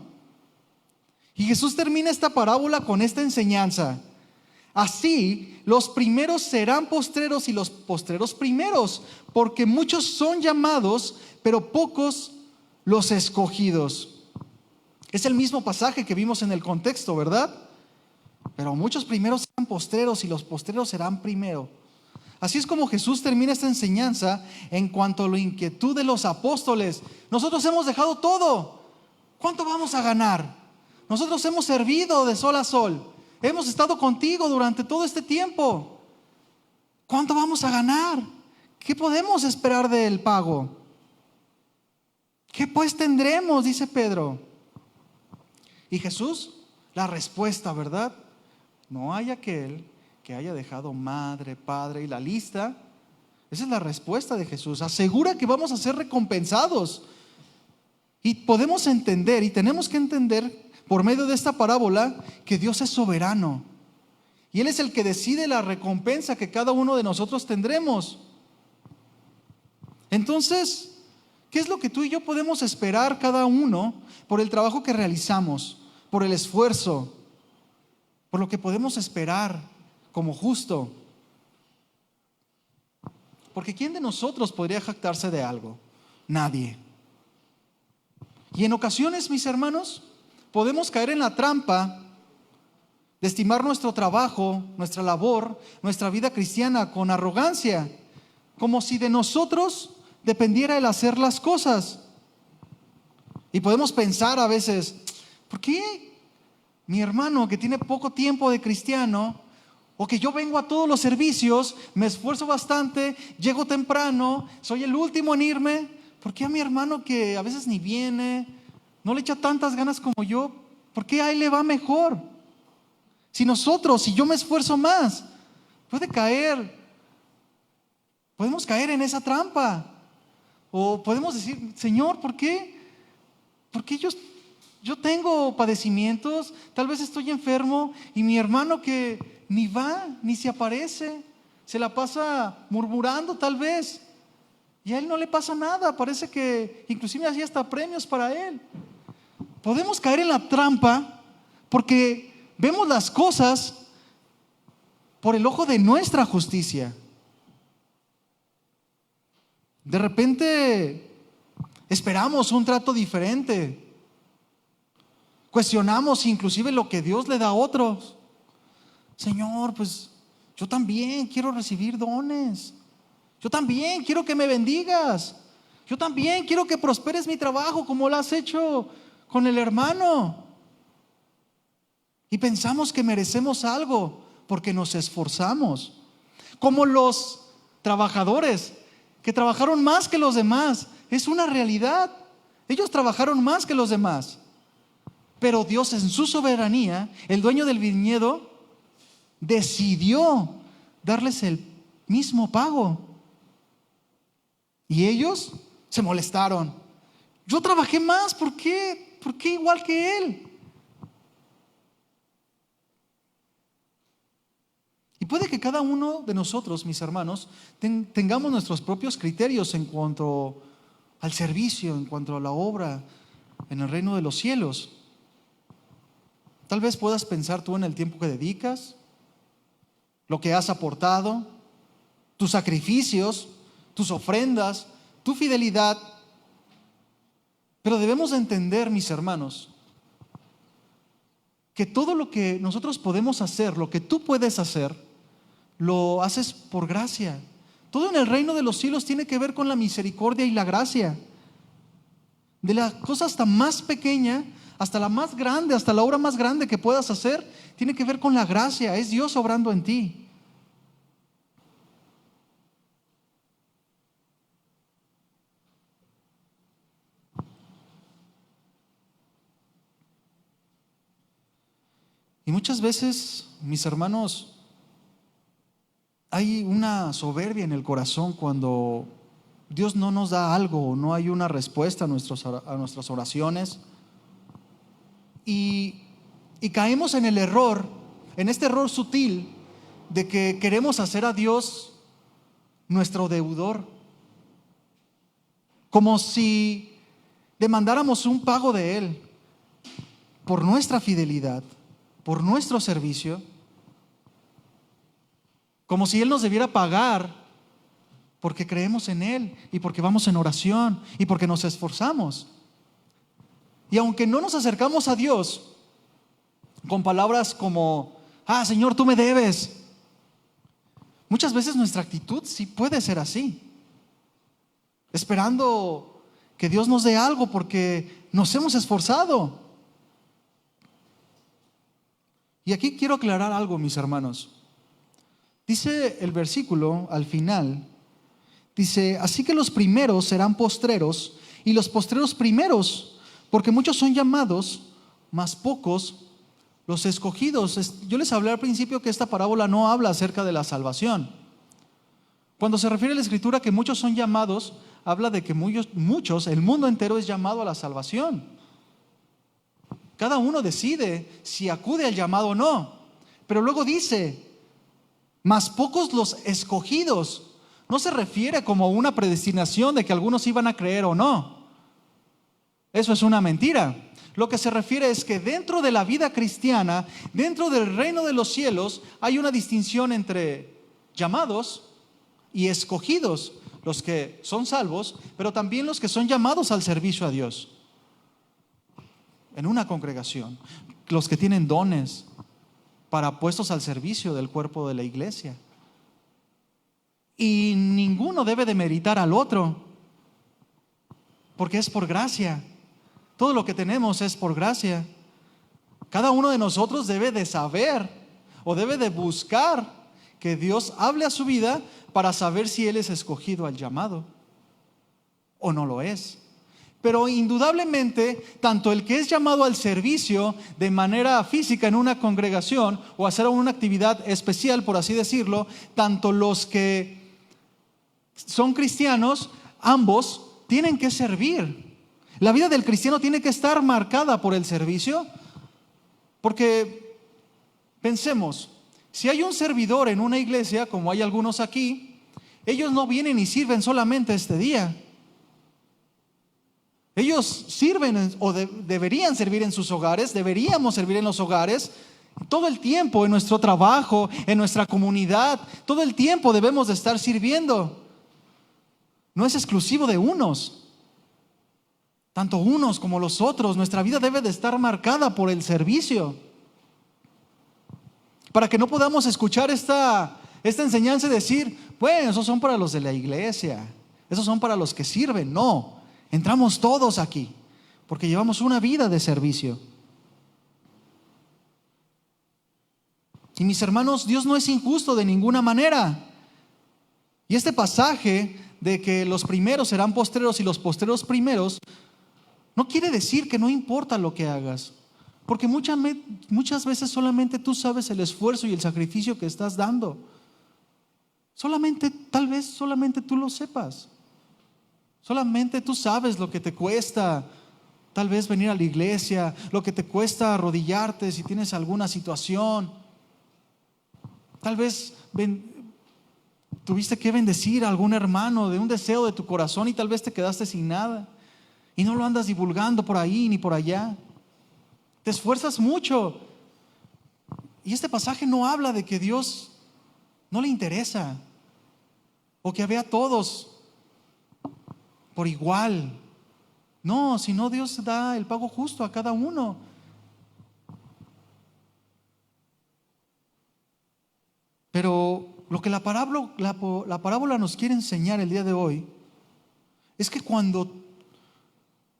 Y Jesús termina esta parábola con esta enseñanza. Así, los primeros serán postreros y los postreros primeros, porque muchos son llamados, pero pocos los escogidos. Es el mismo pasaje que vimos en el contexto, ¿verdad? Pero muchos primeros serán postreros y los postreros serán primero. Así es como Jesús termina esta enseñanza en cuanto a la inquietud de los apóstoles. Nosotros hemos dejado todo. ¿Cuánto vamos a ganar? Nosotros hemos servido de sol a sol. Hemos estado contigo durante todo este tiempo. ¿Cuánto vamos a ganar? ¿Qué podemos esperar del pago? ¿Qué pues tendremos? Dice Pedro. Y Jesús, la respuesta, ¿verdad? No hay aquel que haya dejado madre, padre y la lista. Esa es la respuesta de Jesús. Asegura que vamos a ser recompensados. Y podemos entender y tenemos que entender por medio de esta parábola que Dios es soberano. Y Él es el que decide la recompensa que cada uno de nosotros tendremos. Entonces, ¿qué es lo que tú y yo podemos esperar cada uno por el trabajo que realizamos, por el esfuerzo, por lo que podemos esperar como justo? Porque ¿quién de nosotros podría jactarse de algo? Nadie. Y en ocasiones, mis hermanos, podemos caer en la trampa de estimar nuestro trabajo, nuestra labor, nuestra vida cristiana con arrogancia, como si de nosotros dependiera el hacer las cosas. Y podemos pensar a veces, ¿por qué mi hermano que tiene poco tiempo de cristiano, o que yo vengo a todos los servicios, me esfuerzo bastante, llego temprano, soy el último en irme, ¿por qué a mi hermano que a veces ni viene, no le echa tantas ganas como yo, por qué a él le va mejor? Si yo me esfuerzo más, podemos caer en esa trampa. O podemos decir, Señor, ¿por qué? Porque yo tengo padecimientos, tal vez estoy enfermo, y mi hermano que ni va, ni se aparece, se la pasa murmurando tal vez, y a él no le pasa nada, parece que inclusive hacía hasta premios para él. Podemos caer en la trampa porque vemos las cosas por el ojo de nuestra justicia. De repente esperamos un trato diferente. Cuestionamos inclusive lo que Dios le da a otros. Señor, pues yo también quiero recibir dones. Yo también quiero que me bendigas. Yo también quiero que prosperes mi trabajo como lo has hecho con el hermano. Y pensamos que merecemos algo porque nos esforzamos. Como los trabajadores que trabajaron más que los demás. Es una realidad. Ellos trabajaron más que los demás. Pero Dios en su soberanía, el dueño del viñedo, decidió darles el mismo pago. Y ellos se molestaron. Yo trabajé más, ¿por qué? ¿Por qué igual que él? Y puede que cada uno de nosotros, mis hermanos, tengamos nuestros propios criterios en cuanto al servicio, en cuanto a la obra en el reino de los cielos. Tal vez puedas pensar tú en el tiempo que dedicas, lo que has aportado, tus sacrificios, tus ofrendas, tu fidelidad. Pero debemos entender, mis hermanos, que todo lo que nosotros podemos hacer, lo que tú puedes hacer, lo haces por gracia. Todo en el reino de los cielos tiene que ver con la misericordia y la gracia. De la cosa hasta más pequeña, hasta la más grande, hasta la obra más grande que puedas hacer, tiene que ver con la gracia. Es Dios obrando en ti. Y muchas veces, mis hermanos, hay una soberbia en el corazón cuando Dios no nos da algo, no hay una respuesta a nuestras oraciones. y caemos en el error, en este error sutil de que queremos hacer a Dios nuestro deudor, como si demandáramos un pago de Él por nuestra fidelidad, por nuestro servicio, como si Él nos debiera pagar porque creemos en Él y porque vamos en oración y porque nos esforzamos. Y aunque no nos acercamos a Dios con palabras como, Señor, tú me debes, muchas veces nuestra actitud sí puede ser así, esperando que Dios nos dé algo porque nos hemos esforzado. Y aquí quiero aclarar algo, mis hermanos. Dice el versículo al final, dice, así que los primeros serán postreros y los postreros primeros, porque muchos son llamados, mas pocos los escogidos. Yo les hablé al principio que esta parábola no habla acerca de la salvación. Cuando se refiere a la Escritura que muchos son llamados, habla de que muchos, el mundo entero es llamado a la salvación. Cada uno decide si acude al llamado o no. Pero luego dice, mas pocos los escogidos. No se refiere como una predestinación de que algunos iban a creer o no. Eso es una mentira. Lo que se refiere es que dentro de la vida cristiana, dentro del reino de los cielos, hay una distinción entre llamados y escogidos, los que son salvos, pero también los que son llamados al servicio a Dios. En una congregación, los que tienen dones para puestos al servicio del cuerpo de la iglesia. Y ninguno debe demeritar al otro, porque es por gracia. Todo lo que tenemos es por gracia. Cada uno de nosotros debe de saber o debe de buscar que Dios hable a su vida para saber si Él es escogido al llamado o no lo es. Pero indudablemente, tanto el que es llamado al servicio de manera física en una congregación o hacer una actividad especial, por así decirlo, tanto los que son cristianos, ambos tienen que servir. La vida del cristiano tiene que estar marcada por el servicio, porque pensemos, si hay un servidor en una iglesia, como hay algunos aquí, ellos no vienen y sirven solamente este día. Ellos sirven o deberían servir en sus hogares, deberíamos servir en los hogares, todo el tiempo en nuestro trabajo, en nuestra comunidad, todo el tiempo debemos de estar sirviendo. No es exclusivo de unos, tanto unos como los otros. Nuestra vida debe de estar marcada por el servicio, para que no podamos escuchar esta enseñanza y decir, bueno, esos son para los de la iglesia, esos son para los que sirven. No. Entramos todos aquí porque llevamos una vida de servicio. Y mis hermanos, Dios no es injusto de ninguna manera. Y este pasaje de que los primeros serán postreros y los postreros primeros, no quiere decir que no importa lo que hagas. Porque muchas veces solamente tú sabes el esfuerzo y el sacrificio que estás dando. Tal vez solamente tú lo sepas. Solamente tú sabes lo que te cuesta tal vez venir a la iglesia, lo que te cuesta arrodillarte si tienes alguna situación. Tal vez tuviste que bendecir a algún hermano de un deseo de tu corazón y tal vez te quedaste sin nada y no lo andas divulgando por ahí ni por allá. Te esfuerzas mucho. Y este pasaje no habla de que Dios no le interesa o que vea a todos por igual. No, sino Dios da el pago justo a cada uno. Pero lo que la parábola nos quiere enseñar el día de hoy es que cuando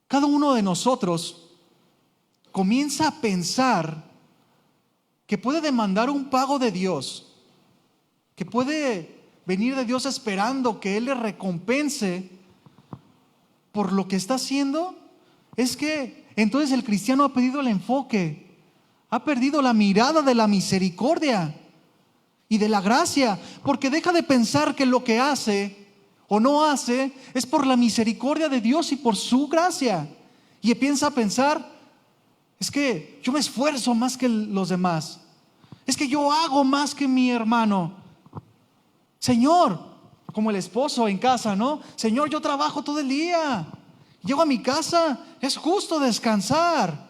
cada uno de nosotros comienza a pensar que puede demandar un pago de Dios, que puede venir de Dios esperando que Él le recompense por lo que está haciendo, es que entonces el cristiano ha perdido el enfoque, ha perdido la mirada de la misericordia y de la gracia, porque deja de pensar que lo que hace o no hace es por la misericordia de Dios y por su gracia, y empieza a pensar, Es que yo me esfuerzo más que los demás. Es que yo hago más que mi hermano. Señor, como el esposo en casa, ¿no? Señor, yo trabajo todo el día. Llego a mi casa, es justo descansar.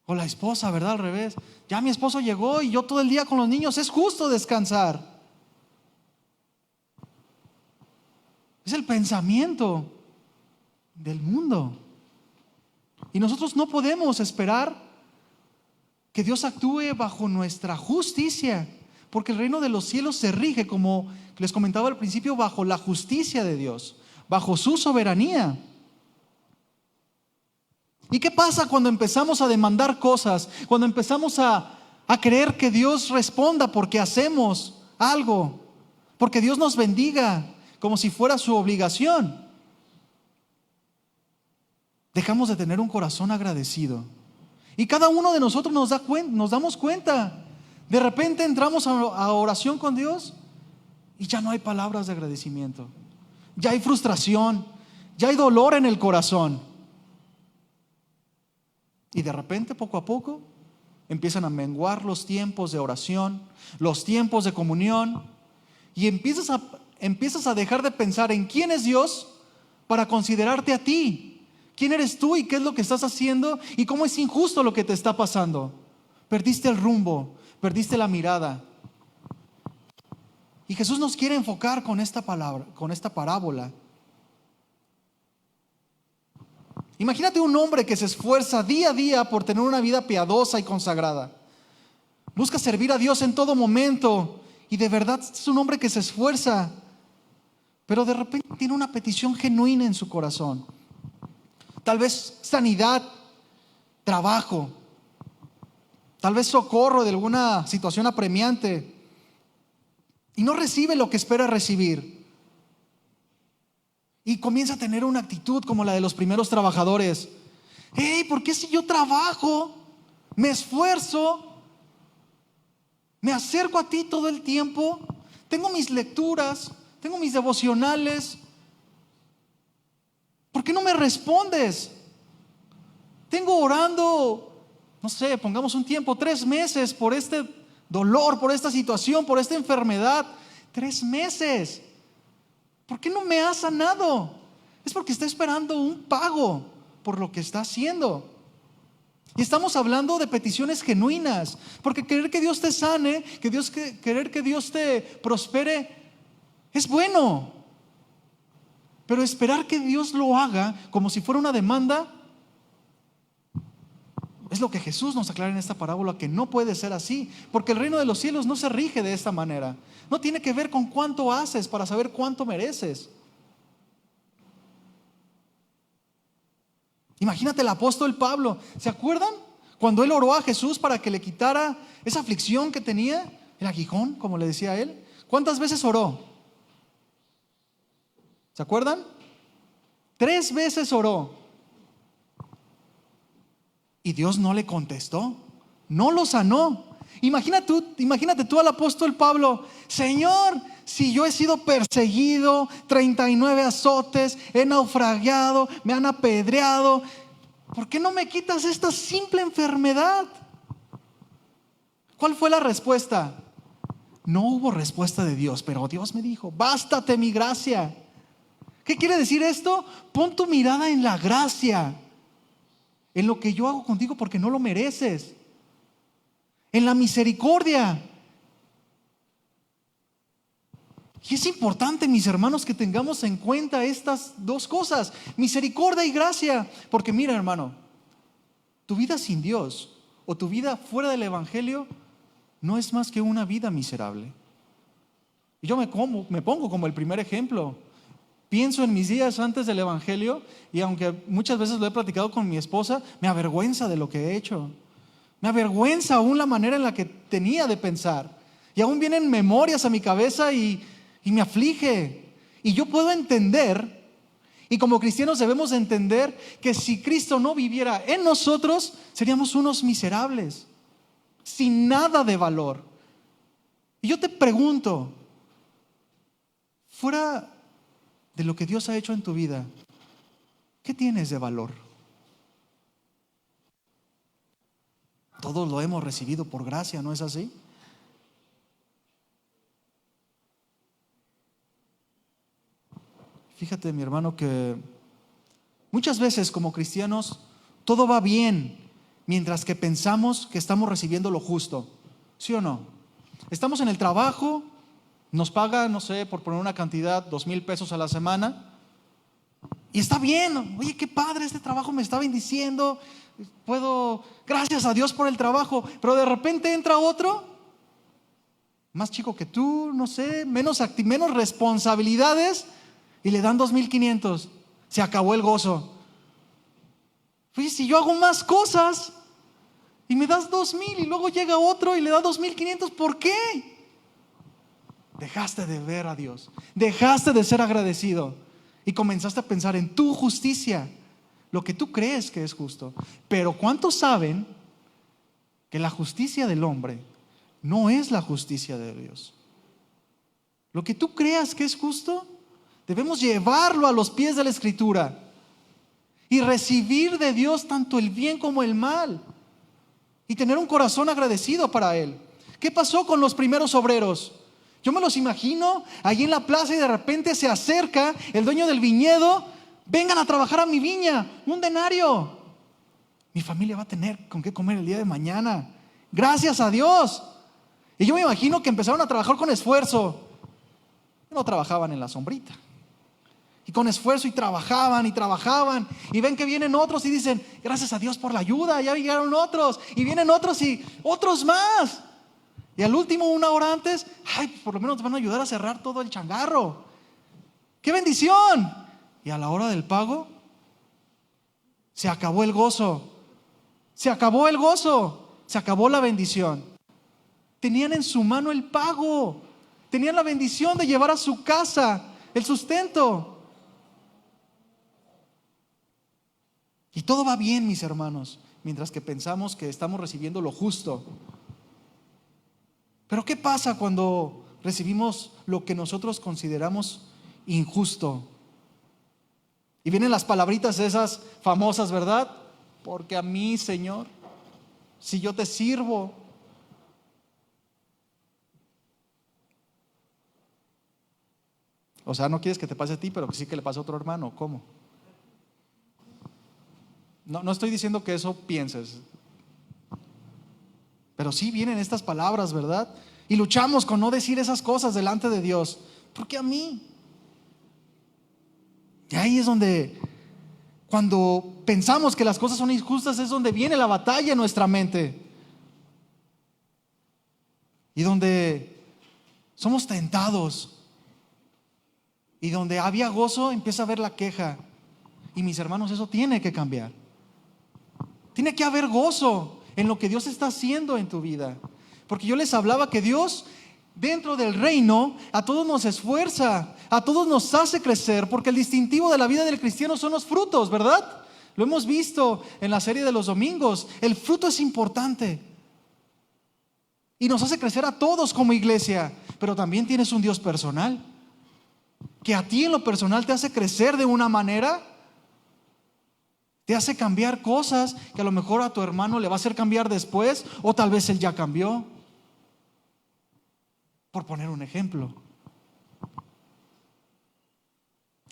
O la esposa, ¿verdad? Al revés. Ya mi esposo llegó y yo todo el día con los niños, es justo descansar. Es el pensamiento del mundo. Y nosotros no podemos esperar que Dios actúe bajo nuestra justicia, porque el reino de los cielos se rige, como les comentaba al principio, bajo la justicia de Dios, bajo su soberanía. ¿Y qué pasa cuando empezamos a demandar cosas? Cuando empezamos a creer que Dios responda porque hacemos algo, porque Dios nos bendiga como si fuera su obligación. Dejamos de tener un corazón agradecido. Y cada uno de nosotros nos damos cuenta. De repente entramos a oración con Dios y ya no hay palabras de agradecimiento. Ya hay frustración, ya hay dolor en el corazón. Y de repente, poco a poco, empiezan a menguar los tiempos de oración, los tiempos de comunión, y empiezas a dejar de pensar en quién es Dios para considerarte a ti. ¿Quién eres tú y qué es lo que estás haciendo y cómo es injusto lo que te está pasando? Perdiste el rumbo, perdiste la mirada. Y Jesús nos quiere enfocar con esta palabra, con esta parábola. Imagínate un hombre que se esfuerza día a día por tener una vida piadosa y consagrada. Busca servir a Dios en todo momento y de verdad es un hombre que se esfuerza, pero de repente tiene una petición genuina en su corazón. Tal vez sanidad, trabajo, tal vez socorro de alguna situación apremiante y no recibe lo que espera recibir. Y comienza a tener una actitud como la de los primeros trabajadores. Hey, ¿por qué si yo trabajo, me esfuerzo, me acerco a ti todo el tiempo, tengo mis lecturas, tengo mis devocionales, ¿por qué no me respondes? Tengo orando, no sé, pongamos un tiempo, 3 meses por este dolor, por esta situación, por esta enfermedad. 3 meses. ¿Por qué no me has sanado? Es porque está esperando un pago por lo que está haciendo. Y estamos hablando de peticiones genuinas, porque querer que Dios te sane, querer que Dios te prospere, es bueno. Pero esperar que Dios lo haga como si fuera una demanda, es lo que Jesús nos aclara en esta parábola, que no puede ser así, porque el reino de los cielos no se rige de esta manera. No tiene que ver con cuánto haces para saber cuánto mereces. Imagínate el apóstol Pablo, ¿se acuerdan? Cuando él oró a Jesús para que le quitara esa aflicción que tenía, el aguijón, como le decía él. ¿Cuántas veces oró? ¿Se acuerdan? 3 veces oró. Y Dios no le contestó, no lo sanó. Imagínate tú al apóstol Pablo: Señor, si yo he sido perseguido, 39 azotes, he naufragado, me han apedreado, ¿por qué no me quitas esta simple enfermedad? ¿Cuál fue la respuesta? No hubo respuesta de Dios, pero Dios me dijo: bástate mi gracia. ¿Qué quiere decir esto? Pon tu mirada en la gracia, en lo que yo hago contigo porque no lo mereces, en la misericordia. Y es importante, mis hermanos, que tengamos en cuenta estas 2 cosas: misericordia y gracia. Porque mira, hermano, tu vida sin Dios o tu vida fuera del evangelio no es más que una vida miserable. Y yo me pongo como el primer ejemplo. Pienso en mis días antes del evangelio, y aunque muchas veces lo he platicado con mi esposa, me avergüenza de lo que he hecho. Me avergüenza aún la manera en la que tenía de pensar. Y aún vienen memorias a mi cabeza y me aflige. Y yo puedo entender, y como cristianos debemos entender, que si Cristo no viviera en nosotros, seríamos unos miserables, sin nada de valor. Y yo te pregunto, fuera de lo que Dios ha hecho en tu vida, ¿qué tienes de valor? Todos lo hemos recibido por gracia, ¿no es así? Fíjate, mi hermano, que muchas veces como cristianos todo va bien mientras que pensamos que estamos recibiendo lo justo. ¿Sí o no? Estamos en el trabajo, nos pagan, no sé, por poner una cantidad, 2,000 pesos a la semana. Y está bien, oye, qué padre, este trabajo me está bendiciendo. Gracias a Dios por el trabajo. Pero de repente entra otro, más chico que tú, no sé, menos responsabilidades, y le dan 2,500. Se acabó el gozo. Oye, si yo hago más cosas y me das 2,000 y luego llega otro y le da 2,500, ¿por qué? Dejaste de ver a Dios, dejaste de ser agradecido y comenzaste a pensar en tu justicia, lo que tú crees que es justo. Pero ¿cuántos saben que la justicia del hombre no es la justicia de Dios? Lo que tú creas que es justo, debemos llevarlo a los pies de la Escritura y recibir de Dios tanto el bien como el mal y tener un corazón agradecido para Él. ¿Qué pasó con los primeros obreros? Yo me los imagino allí en la plaza y de repente se acerca el dueño del viñedo. Vengan a trabajar a mi viña, 1 denario. Mi familia va a tener con qué comer el día de mañana. Gracias a Dios. Y yo me imagino que empezaron a trabajar con esfuerzo. No trabajaban en la sombrita. Y con esfuerzo y trabajaban y ven que vienen otros y dicen, gracias a Dios por la ayuda, ya llegaron otros, y vienen otros y otros más. Y al último, 1 hora antes, por lo menos te van a ayudar a cerrar todo el changarro. ¡Qué bendición! Y a la hora del pago, se acabó el gozo, se acabó la bendición. Tenían en su mano el pago, tenían la bendición de llevar a su casa el sustento. Y todo va bien, mis hermanos, mientras que pensamos que estamos recibiendo lo justo. Pero ¿qué pasa cuando recibimos lo que nosotros consideramos injusto? Y vienen las palabritas esas famosas, ¿verdad? Porque a mí, Señor, si yo te sirvo. O sea, no quieres que te pase a ti, pero que sí que le pase a otro hermano. ¿Cómo? No estoy diciendo que eso pienses, pero sí vienen estas palabras, ¿verdad? Y luchamos con no decir esas cosas delante de Dios. ¿Por qué a mí? Y ahí es donde, cuando pensamos que las cosas son injustas, es donde viene la batalla en nuestra mente. Y donde somos tentados. Y donde había gozo, empieza a haber la queja. Y mis hermanos, eso tiene que cambiar. Tiene que haber gozo en lo que Dios está haciendo en tu vida. Porque yo les hablaba que Dios dentro del reino a todos nos esfuerza, a todos nos hace crecer, porque el distintivo de la vida del cristiano son los frutos, ¿verdad? Lo hemos visto en la serie de los domingos. El fruto es importante y nos hace crecer a todos como iglesia. Pero también tienes un Dios personal que a ti en lo personal te hace crecer de una manera, te hace cambiar cosas que a lo mejor a tu hermano le va a hacer cambiar después, o tal vez él ya cambió, por poner un ejemplo.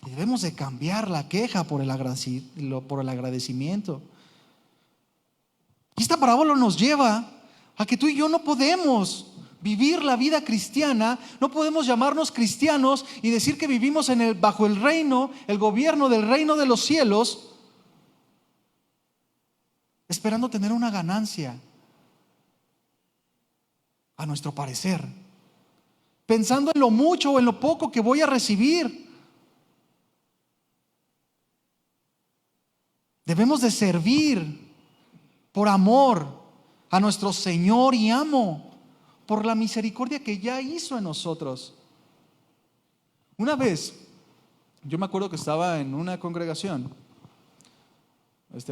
Y debemos de cambiar la queja por el agradecimiento. Y esta parábola nos lleva a que tú y yo no podemos vivir la vida cristiana, no podemos llamarnos cristianos y decir que vivimos bajo el reino, el gobierno del reino de los cielos, esperando tener una ganancia a nuestro parecer, pensando en lo mucho o en lo poco que voy a recibir. Debemos de servir por amor a nuestro Señor y amo, por la misericordia que ya hizo en nosotros. Una vez, yo me acuerdo que estaba en una congregación,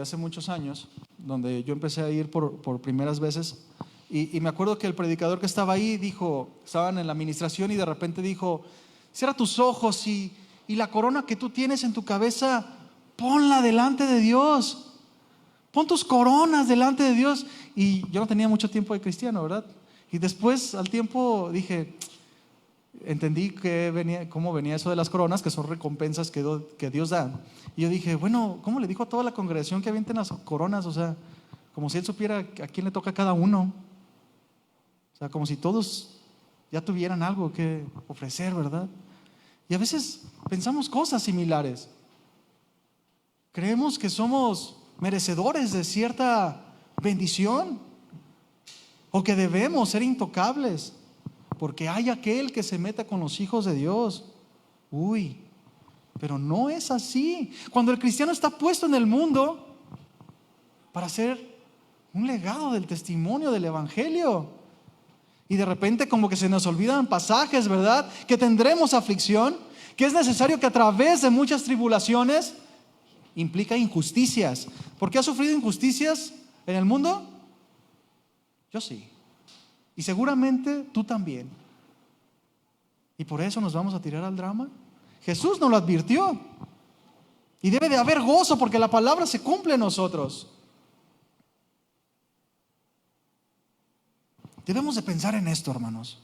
hace muchos años, donde yo empecé a ir por primeras veces, y me acuerdo que el predicador que estaba ahí estaban en la administración y de repente dijo, cierra tus ojos y la corona que tú tienes en tu cabeza, ponla delante de Dios. Pon tus coronas delante de Dios. Y yo no tenía mucho tiempo de cristiano, ¿verdad? Y después, al tiempo, entendí cómo venía eso de las coronas, que son recompensas que Dios da. Y yo dije, bueno, ¿cómo le dijo a toda la congregación que avienten las coronas? O sea, como si Él supiera a quién le toca a cada uno. O sea, como si todos ya tuvieran algo que ofrecer, ¿verdad? Y a veces pensamos cosas similares. Creemos que somos merecedores de cierta bendición o que debemos ser intocables porque hay aquel que se meta con los hijos de Dios. Uy, pero no es así. Cuando el cristiano está puesto en el mundo para ser un legado del testimonio del evangelio, y de repente como que se nos olvidan pasajes, ¿verdad? Que tendremos aflicción, que es necesario que a través de muchas tribulaciones implica injusticias. ¿Por qué has sufrido injusticias en el mundo? Yo sí. Y seguramente tú también. ¿Y por eso nos vamos a tirar al drama? Jesús nos lo advirtió. Y debe de haber gozo porque la palabra se cumple en nosotros. Debemos de pensar en esto, hermanos.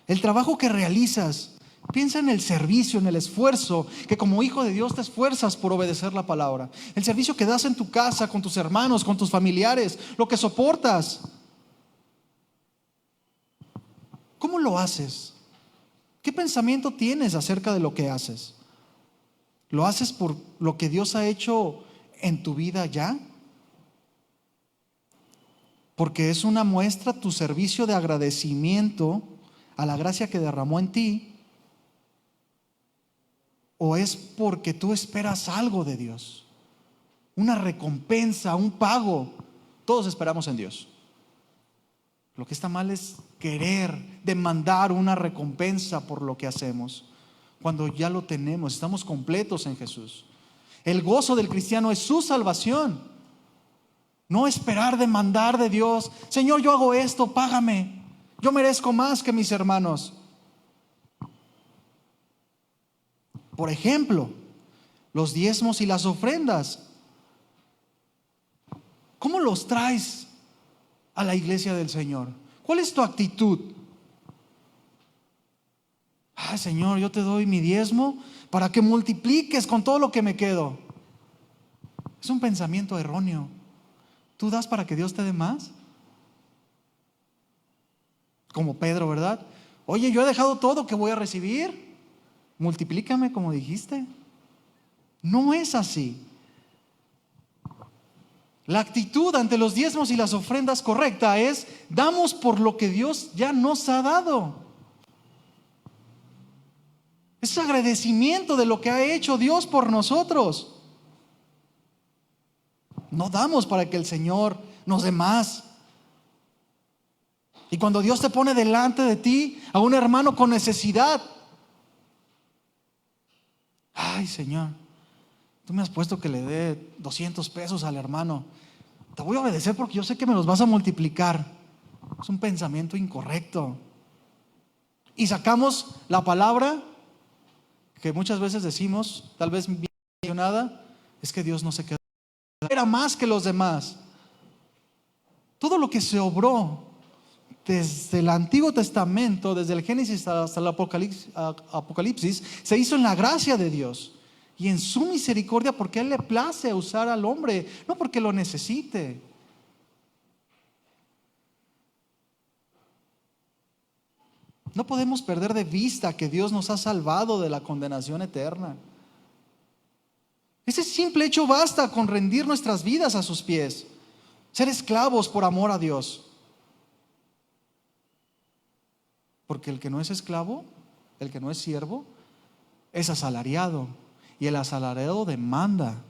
El trabajo que realizas, piensa en el servicio, en el esfuerzo, que como hijo de Dios te esfuerzas por obedecer la palabra. El servicio que das en tu casa, con tus hermanos, con tus familiares, lo que soportas. ¿Cómo lo haces? ¿Qué pensamiento tienes acerca de lo que haces? ¿Lo haces por lo que Dios ha hecho en tu vida ya? Porque es una muestra tu servicio de agradecimiento a la gracia que derramó en ti. ¿O es porque tú esperas algo de Dios? Una recompensa, un pago. Todos esperamos en Dios. Lo que está mal es querer demandar una recompensa por lo que hacemos, cuando ya lo tenemos, estamos completos en Jesús. El gozo del cristiano es su salvación. No esperar demandar de Dios, Señor, yo hago esto, págame. Yo merezco más que mis hermanos. Por ejemplo, los diezmos y las ofrendas. ¿Cómo los traes a la iglesia del Señor? ¿Cuál es tu actitud? Señor, yo te doy mi diezmo para que multipliques con todo lo que me quedo. Es un pensamiento erróneo. ¿Tú das para que Dios te dé más? Como Pedro, ¿verdad? Oye, yo he dejado todo, ¿qué voy a recibir? Multiplícame como dijiste. No es así. La actitud ante los diezmos y las ofrendas correcta es: damos por lo que Dios ya nos ha dado. Es agradecimiento de lo que ha hecho Dios por nosotros. No damos para que el Señor nos dé más. Y cuando Dios te pone delante de ti a un hermano con necesidad, Señor, tú me has puesto que le dé 200 pesos al hermano. Te voy a obedecer porque yo sé que me los vas a multiplicar. Es un pensamiento incorrecto. Y sacamos la palabra que muchas veces decimos, tal vez bien mencionada, es que Dios no se queda. Era más que los demás. Todo lo que se obró desde el Antiguo Testamento, desde el Génesis hasta el Apocalipsis, se hizo en la gracia de Dios y en su misericordia, porque Él le place usar al hombre, no porque lo necesite. No podemos perder de vista que Dios nos ha salvado de la condenación eterna. Ese simple hecho basta con rendir nuestras vidas a sus pies, ser esclavos por amor a Dios. Porque el que no es esclavo, el que no es siervo, es asalariado. Y el asalariado demanda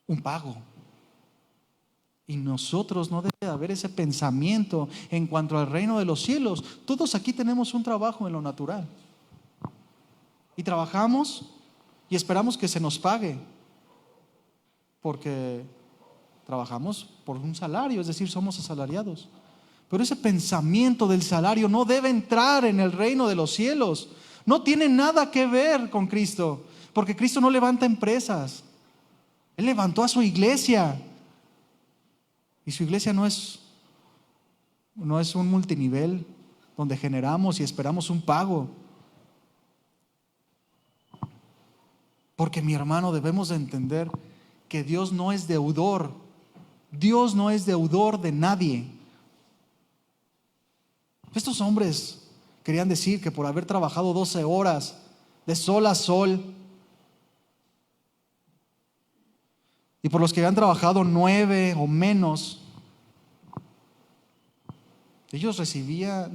un pago. Y nosotros no debe haber ese pensamiento en cuanto al reino de los cielos. Todos aquí tenemos un trabajo en lo natural. Y trabajamos y esperamos que se nos pague. Porque trabajamos por un salario, es decir, somos asalariados. Pero ese pensamiento del salario no debe entrar en el reino de los cielos. No tiene nada que ver con Cristo, porque Cristo no levanta empresas. Él levantó a su iglesia. Y su iglesia no es un multinivel donde generamos y esperamos un pago. Porque mi hermano, debemos de entender que Dios no es deudor. Dios no es deudor de nadie. Estos hombres querían decir que por haber trabajado 12 horas de sol a sol, y por los que habían trabajado 9 o menos, ellos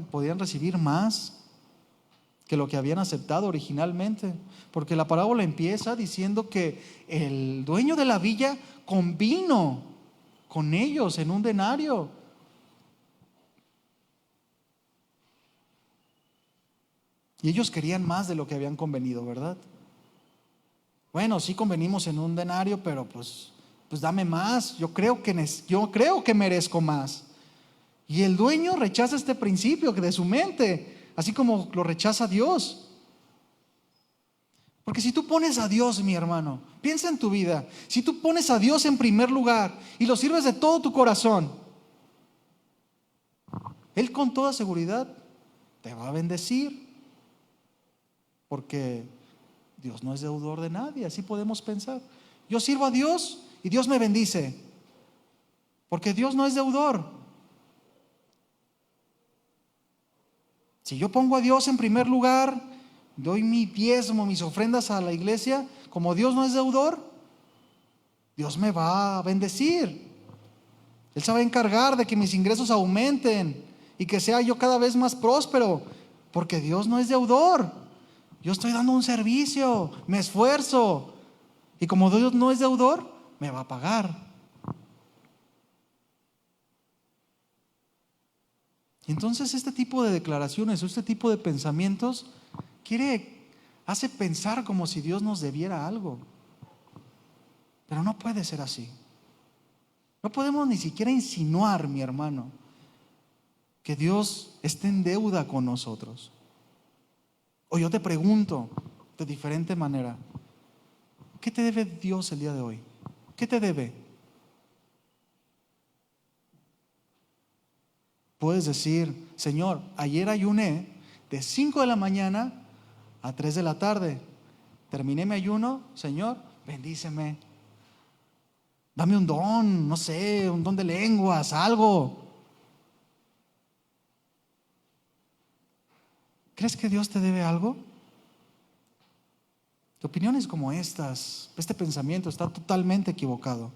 podían recibir más que lo que habían aceptado originalmente. Porque la parábola empieza diciendo que el dueño de la viña convino con ellos en un denario. Y ellos querían más de lo que habían convenido, ¿verdad? Bueno, sí convenimos en un denario, pero pues dame más. Yo creo que merezco más. Y el dueño rechaza este principio de su mente, así como lo rechaza Dios. Porque si tú pones a Dios, mi hermano, piensa en tu vida. Si tú pones a Dios en primer lugar y lo sirves de todo tu corazón, Él con toda seguridad te va a bendecir. Porque Dios no es deudor de nadie, así podemos pensar. Yo sirvo a Dios y Dios me bendice. Porque Dios no es deudor. Si yo pongo a Dios en primer lugar, doy mi diezmo, mis ofrendas a la iglesia, como Dios no es deudor, Dios me va a bendecir. Él se va a encargar de que mis ingresos aumenten y que sea yo cada vez más próspero, porque Dios no es deudor. Yo estoy dando un servicio, me esfuerzo, y como Dios no es deudor, me va a pagar. Y entonces este tipo de declaraciones, este tipo de pensamientos hace pensar como si Dios nos debiera algo. Pero no puede ser así. No podemos ni siquiera insinuar, mi hermano, que Dios esté en deuda con nosotros. O yo te pregunto de diferente manera, ¿qué te debe Dios el día de hoy? ¿Qué te debe? Puedes decir, Señor, ayer ayuné de 5 de la mañana a 3 de la tarde. Terminé mi ayuno, Señor, bendíceme. Dame un don, no sé, un don de lenguas, algo. ¿Crees que Dios te debe algo? Opiniones como estas, este pensamiento está totalmente equivocado.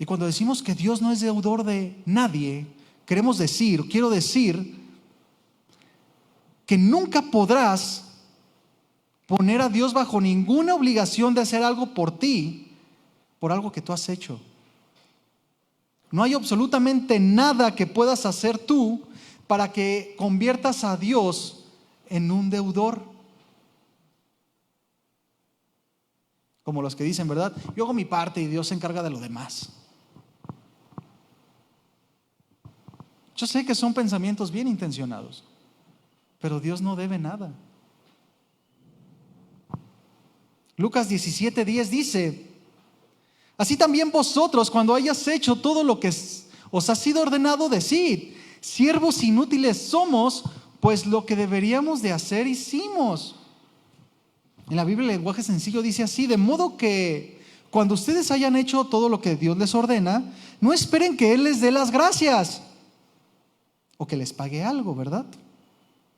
Y cuando decimos que Dios no es deudor de nadie, quiero decir que nunca podrás poner a Dios bajo ninguna obligación de hacer algo por ti, por algo que tú has hecho. No hay absolutamente nada que puedas hacer tú para que conviertas a Dios en un deudor. Como los que dicen, ¿verdad? Yo hago mi parte y Dios se encarga de lo demás. Yo sé que son pensamientos bien intencionados, pero Dios no debe nada. Lucas 17:10 dice, así también vosotros, cuando hayas hecho todo lo que os ha sido ordenado, decid, siervos inútiles somos, pues lo que deberíamos de hacer hicimos. En la Biblia, el lenguaje sencillo dice así, de modo que cuando ustedes hayan hecho todo lo que Dios les ordena, no esperen que Él les dé las gracias o que les pague algo, ¿verdad?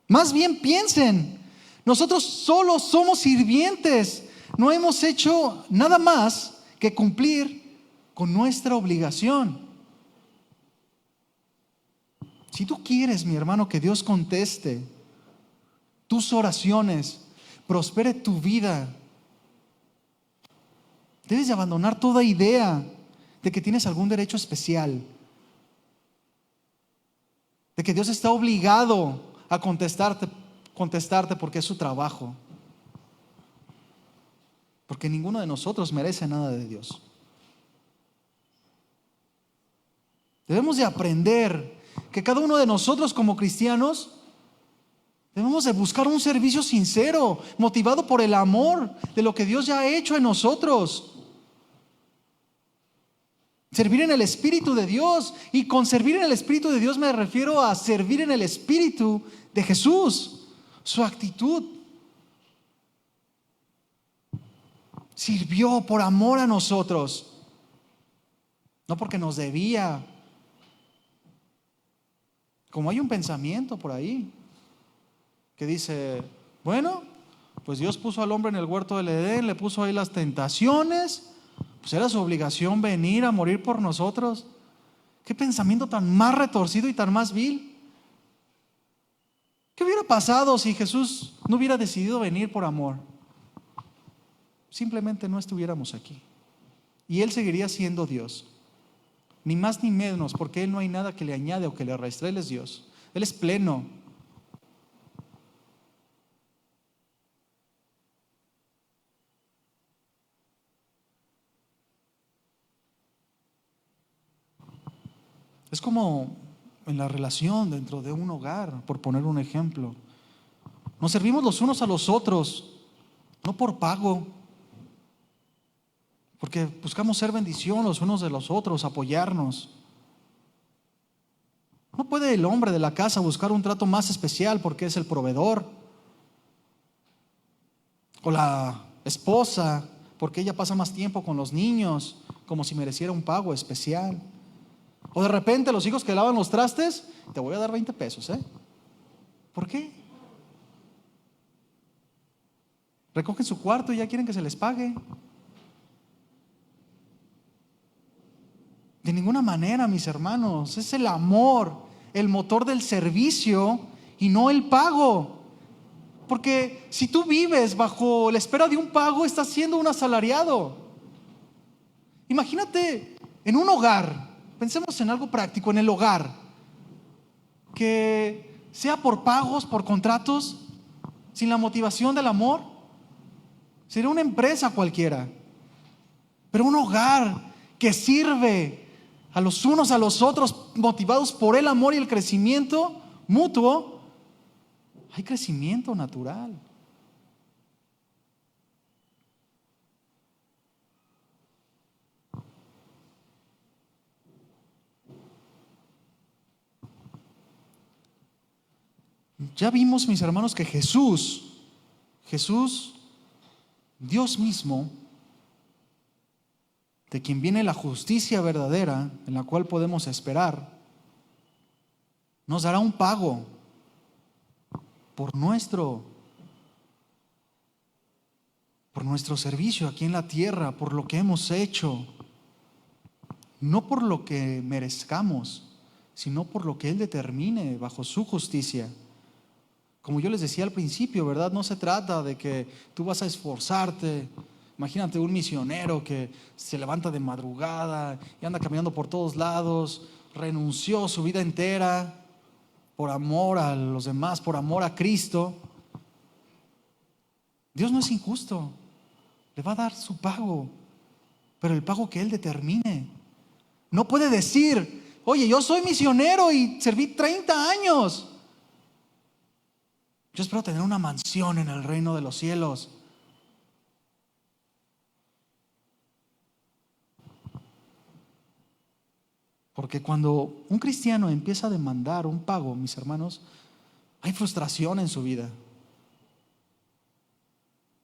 Más bien piensen, nosotros solo somos sirvientes, no hemos hecho nada más que cumplir con nuestra obligación. Si tú quieres, mi hermano, que Dios conteste tus oraciones, prospere tu vida, debes de abandonar toda idea de que tienes algún derecho especial, de que Dios está obligado a contestarte porque es su trabajo. Porque ninguno de nosotros merece nada de Dios. Debemos de aprender que cada uno de nosotros como cristianos Debemos de buscar un servicio sincero, motivado por el amor de lo que Dios ya ha hecho en nosotros. Servir en el Espíritu de Dios. Y con servir en el Espíritu de Dios me refiero a servir en el Espíritu de Jesús. Su actitud. Sirvió por amor a nosotros. No porque nos debía. Como hay un pensamiento por ahí que dice, bueno, pues Dios puso al hombre en el huerto del Edén, le puso ahí las tentaciones, pues era su obligación venir a morir por nosotros. Qué pensamiento tan más retorcido y tan más vil. ¿Qué hubiera pasado si Jesús no hubiera decidido venir por amor? Simplemente no estuviéramos aquí. Y Él seguiría siendo Dios. Ni más ni menos, porque Él no hay nada que le añade o que le reste. Él es Dios. Él es pleno. Es como en la relación dentro de un hogar, por poner un ejemplo. Nos servimos los unos a los otros, no por pago, porque buscamos ser bendición los unos de los otros, apoyarnos. No puede el hombre de la casa buscar un trato más especial porque es el proveedor, o la esposa porque ella pasa más tiempo con los niños, como si mereciera un pago especial. O de repente los hijos que lavan los trastes, te voy a dar 20 pesos, ¿eh? ¿Por qué? Recogen su cuarto y ya quieren que se les pague. De ninguna manera, mis hermanos. Es el amor, el motor del servicio y no el pago. Porque si tú vives bajo la espera de un pago, estás siendo un asalariado. Imagínate en un hogar, pensemos en algo práctico, en el hogar, que sea por pagos, por contratos, sin la motivación del amor. Sería una empresa cualquiera. Pero un hogar que sirve a los unos a los otros, motivados por el amor y el crecimiento mutuo, hay crecimiento natural. Ya vimos, mis hermanos, que Jesús, Dios mismo, de quien viene la justicia verdadera, en la cual podemos esperar, nos dará un pago por nuestro servicio aquí en la tierra, por lo que hemos hecho, no por lo que merezcamos, sino por lo que Él determine bajo su justicia. Como yo les decía al principio, ¿verdad? No se trata de que tú vas a esforzarte. Imagínate un misionero que se levanta de madrugada y anda caminando por todos lados, renunció su vida entera por amor a los demás, por amor a Cristo. Dios no es injusto, le va a dar su pago, pero el pago que Él determine. No puede decir, oye, yo soy misionero y serví 30 años. Yo espero tener una mansión en el reino de los cielos. Porque cuando un cristiano empieza a demandar un pago, mis hermanos, hay frustración en su vida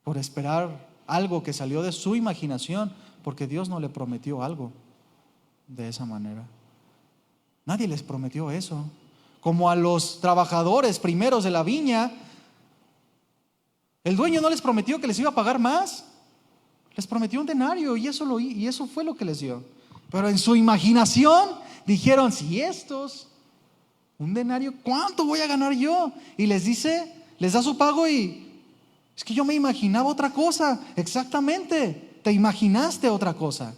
por esperar algo que salió de su imaginación, porque Dios no le prometió algo de esa manera. Nadie les prometió eso. Como a los trabajadores primeros de la viña, el dueño no les prometió que les iba a pagar más, les prometió un denario y eso fue lo que les dio. Pero en su imaginación dijeron, si estos, un denario, ¿cuánto voy a ganar yo? Y les da su pago y es que yo me imaginaba otra cosa. Exactamente, te imaginaste otra cosa.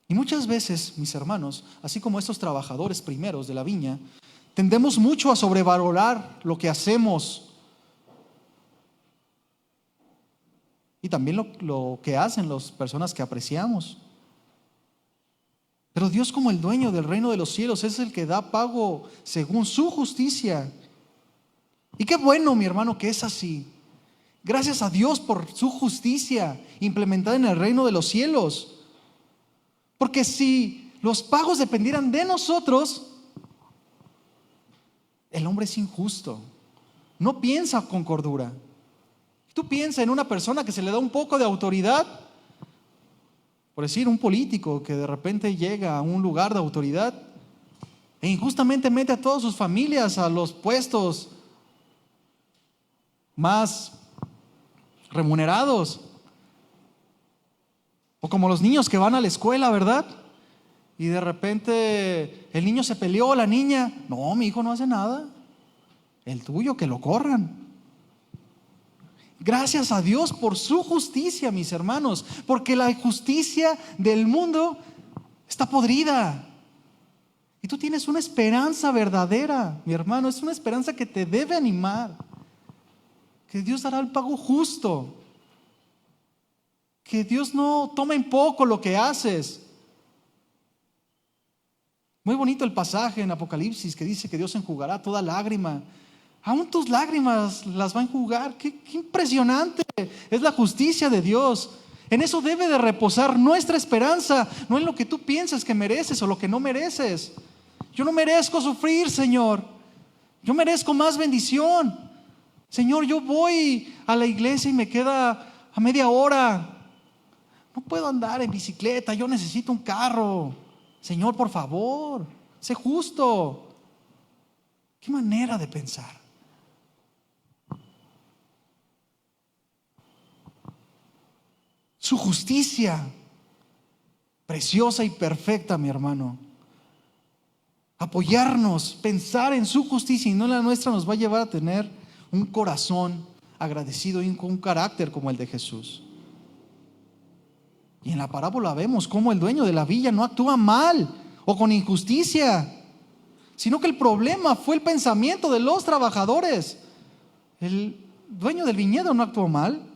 Y muchas veces, mis hermanos, así como estos trabajadores primeros de la viña, tendemos mucho a sobrevalorar lo que hacemos y también lo que hacen las personas que apreciamos. Pero Dios, como el dueño del reino de los cielos, es el que da pago según su justicia. Y qué bueno, mi hermano, que es así. Gracias a Dios por su justicia implementada en el reino de los cielos. Porque si los pagos dependieran de nosotros, el hombre es injusto. No piensa con cordura. Tú piensas en una persona que se le da un poco de autoridad, por decir, un político que de repente llega a un lugar de autoridad e injustamente mete a todas sus familias a los puestos más remunerados. O como los niños que van a la escuela, ¿verdad? Y de repente el niño se peleó, la niña, no, mi hijo no hace nada. El tuyo, que lo corran. Gracias a Dios por su justicia, mis hermanos, porque la justicia del mundo está podrida. Y tú tienes una esperanza verdadera, mi hermano, es una esperanza que te debe animar. Que Dios dará el pago justo. Que Dios no toma en poco lo que haces. Muy bonito el pasaje en Apocalipsis que dice que Dios enjugará toda lágrima. Aún tus lágrimas las va a enjugar. Qué impresionante es la justicia de Dios. En eso debe de reposar nuestra esperanza, no en lo que tú piensas que mereces o lo que no mereces. Yo no merezco sufrir, Señor. Yo merezco más bendición. Señor, yo voy a la iglesia y me queda a media hora. No puedo andar en bicicleta, yo necesito un carro. Señor, por favor, sé justo. ¿Qué manera de pensar? Su justicia, preciosa y perfecta, mi hermano. Apoyarnos, pensar en su justicia y no en la nuestra, nos va a llevar a tener un corazón agradecido y un carácter como el de Jesús. Y en la parábola vemos cómo el dueño de la viña no actúa mal o con injusticia, sino que el problema fue el pensamiento de los trabajadores. El dueño del viñedo no actuó mal.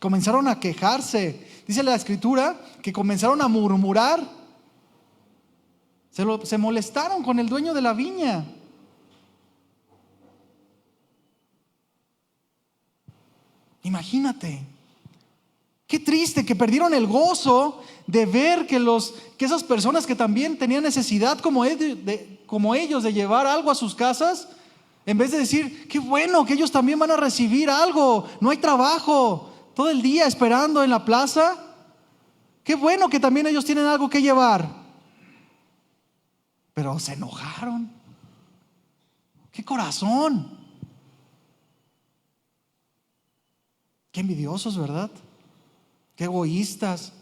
Comenzaron a quejarse. Dice la escritura que comenzaron a murmurar. Se molestaron con el dueño de la viña. Imagínate. Qué triste que perdieron el gozo de ver que esas personas que también tenían necesidad como ellos de llevar algo a sus casas, en vez de decir, qué bueno que ellos también van a recibir algo, no hay trabajo, todo el día esperando en la plaza, qué bueno que también ellos tienen algo que llevar. Pero se enojaron. ¡Qué corazón! Qué envidiosos, ¿verdad? Qué egoístas.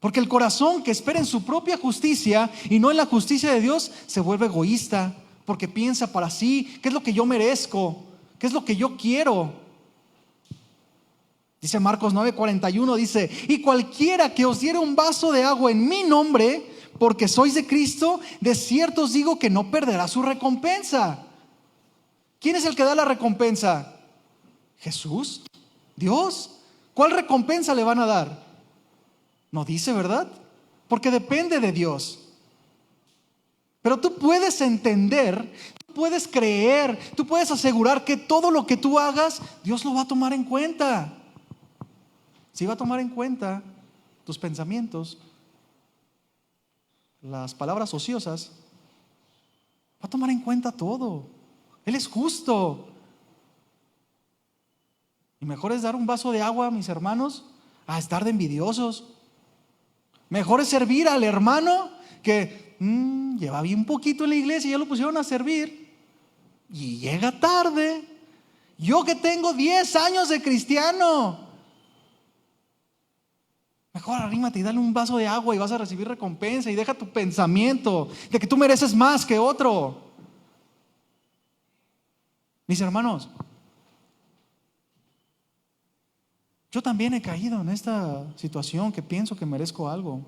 Porque el corazón que espera en su propia justicia y no en la justicia de Dios se vuelve egoísta, porque piensa para sí, ¿qué es lo que yo merezco? ¿Qué es lo que yo quiero? Dice Marcos 9:41, dice, y cualquiera que os diere un vaso de agua en mi nombre, porque sois de Cristo, de cierto os digo que no perderá su recompensa. ¿Quién es el que da la recompensa? Jesús, Dios. ¿Cuál recompensa le van a dar? No dice, ¿verdad? Porque depende de Dios. Pero tú puedes entender, tú puedes creer, tú puedes asegurar que todo lo que tú hagas, Dios lo va a tomar en cuenta. Si va a tomar en cuenta tus pensamientos, las palabras ociosas, va a tomar en cuenta todo. Él es justo. Y mejor es dar un vaso de agua, mis hermanos, a estar de envidiosos. Mejor es servir al hermano que lleva bien poquito en la iglesia y ya lo pusieron a servir y llega tarde. Yo que tengo 10 años de cristiano, mejor arrímate y dale un vaso de agua y vas a recibir recompensa, y deja tu pensamiento de que tú mereces más que otro. Mis hermanos, yo también he caído en esta situación que pienso que merezco algo.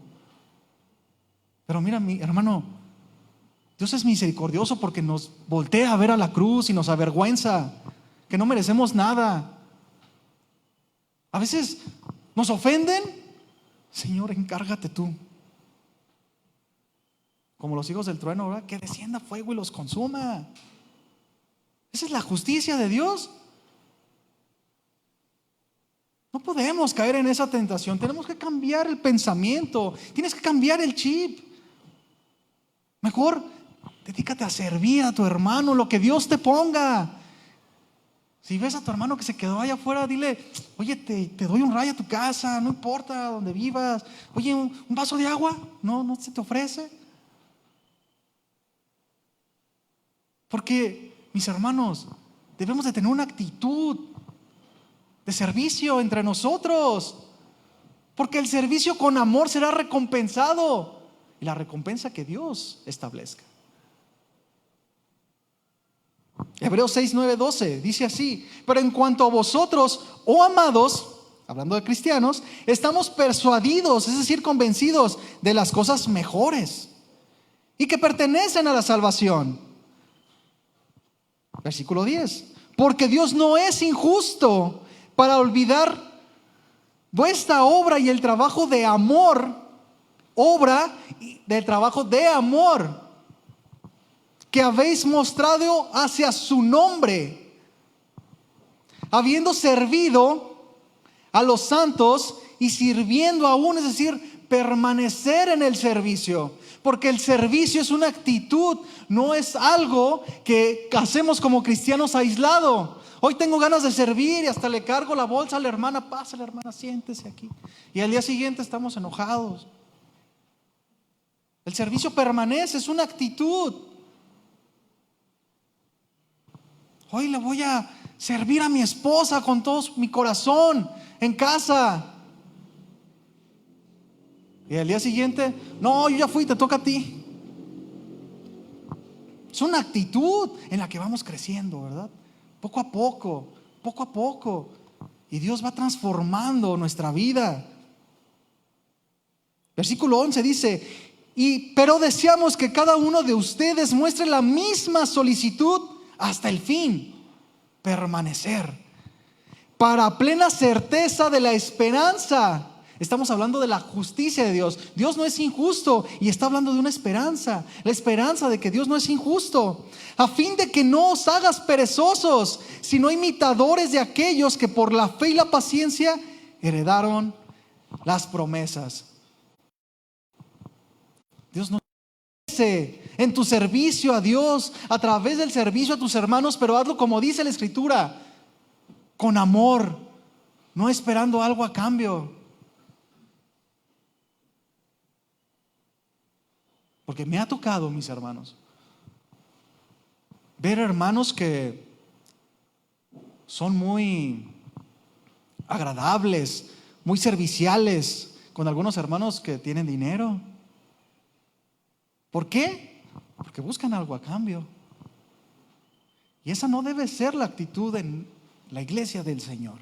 Pero mira, mi hermano, Dios es misericordioso porque nos voltea a ver a la cruz y nos avergüenza, que no merecemos nada. A veces nos ofenden. Señor, encárgate tú. como los hijos del trueno, ¿verdad? Que descienda fuego y los consuma. Esa es la justicia de Dios. No podemos caer en esa tentación. Tenemos que cambiar el pensamiento. Tienes que cambiar el chip. Mejor dedícate a servir a tu hermano, lo que Dios te ponga. Si ves a tu hermano que se quedó allá afuera, dile: oye, te doy un rayo a tu casa, no importa donde vivas. Oye, un vaso de agua, no se te ofrece. Porque, mis hermanos, debemos de tener una actitud de servicio entre nosotros, porque el servicio con amor será recompensado, y la recompensa que Dios establezca. Hebreos 6, 9, 12 dice así: pero en cuanto a vosotros, oh amados, hablando de cristianos, estamos persuadidos, es decir, convencidos de las cosas mejores y que pertenecen a la salvación. Versículo 10: porque Dios no es injusto para olvidar vuestra obra y el trabajo de amor, que habéis mostrado hacia su nombre, habiendo servido a los santos y sirviendo aún, es decir, permanecer en el servicio. Porque el servicio es una actitud, no es algo que hacemos como cristianos aislado. Hoy tengo ganas de servir y hasta le cargo la bolsa a la hermana: pásale, hermana, siéntese aquí. Y al día siguiente estamos enojados. El servicio permanece, es una actitud. Hoy le voy a servir a mi esposa con todo mi corazón en casa. Y al día siguiente: no, yo ya fui, te toca a ti. Es una actitud en la que vamos creciendo, ¿verdad? Poco a poco. Y Dios va transformando nuestra vida. Versículo 11 dice: pero deseamos que cada uno de ustedes muestre la misma solicitud hasta el fin, permanecer, para plena certeza de la esperanza. Estamos hablando de la justicia de Dios. Dios no es injusto y está hablando de una esperanza, la esperanza de que Dios no es injusto, a fin de que no os hagas perezosos, sino imitadores de aquellos que por la fe y la paciencia heredaron las promesas. Dios no en tu servicio a Dios, a través del servicio a tus hermanos, pero hazlo como dice la Escritura, con amor, no esperando algo a cambio. Porque me ha tocado, mis hermanos, ver hermanos que son muy agradables, muy serviciales con algunos hermanos que tienen dinero. ¿Por qué? Porque buscan algo a cambio. Y esa no debe ser la actitud en la iglesia del Señor.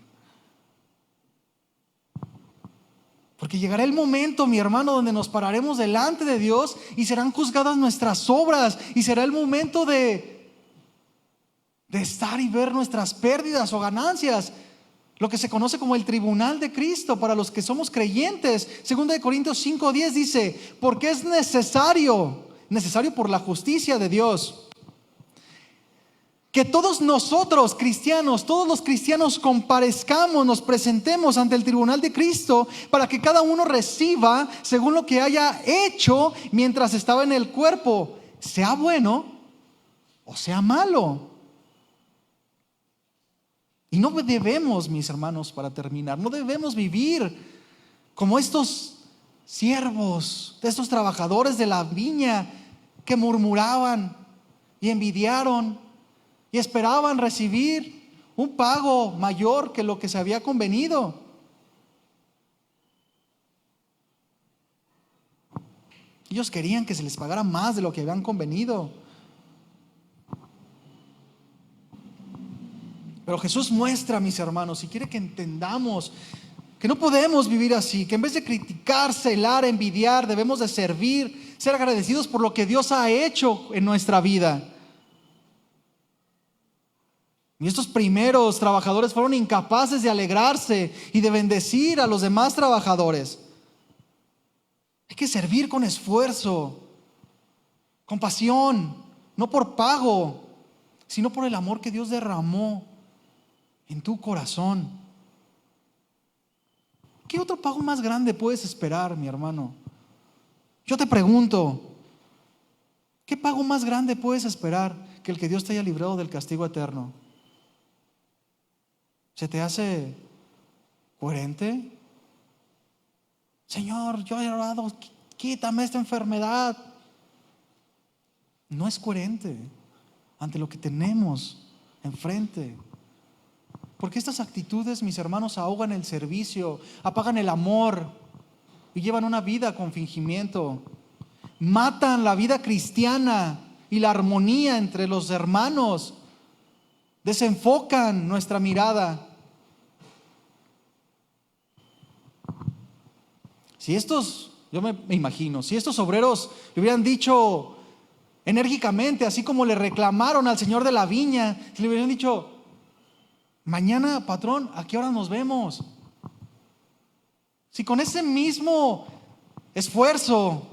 Porque llegará el momento, mi hermano, donde nos pararemos delante de Dios y serán juzgadas nuestras obras, y será el momento de estar y ver nuestras pérdidas o ganancias, lo que se conoce como el tribunal de Cristo para los que somos creyentes. 2 Corintios 5:10 dice: porque es necesario por la justicia de Dios, que todos nosotros cristianos, todos los cristianos comparezcamos, nos presentemos ante el tribunal de Cristo, para que cada uno reciba según lo que haya hecho mientras estaba en el cuerpo, sea bueno o sea malo. Y no debemos, mis hermanos, para terminar, no debemos vivir como estos siervos, de estos trabajadores de la viña que murmuraban y envidiaron y esperaban recibir un pago mayor que lo que se había convenido. Ellos querían que se les pagara más de lo que habían convenido. Pero Jesús muestra, mis hermanos, y quiere que entendamos que no podemos vivir así, que en vez de criticar, celar, envidiar, debemos de servir, ser agradecidos por lo que Dios ha hecho en nuestra vida. Y estos primeros trabajadores fueron incapaces de alegrarse y de bendecir a los demás trabajadores. Hay que servir con esfuerzo. Compasión, no por pago, sino por el amor que Dios derramó en tu corazón. ¿Qué otro pago más grande puedes esperar, mi hermano? Yo te pregunto, ¿qué pago más grande puedes esperar que el que Dios te haya librado del castigo eterno? ¿Se te hace coherente? Señor, yo he orado, quítame esta enfermedad. No es coherente ante lo que tenemos enfrente. Porque estas actitudes, mis hermanos, ahogan el servicio, apagan el amor y llevan una vida con fingimiento. Matan la vida cristiana y la armonía entre los hermanos. Desenfocan nuestra mirada. Yo me imagino, si estos obreros le hubieran dicho enérgicamente, así como le reclamaron al señor de la viña, si le hubieran dicho: mañana, patrón, ¿a qué hora nos vemos? Si con ese mismo esfuerzo,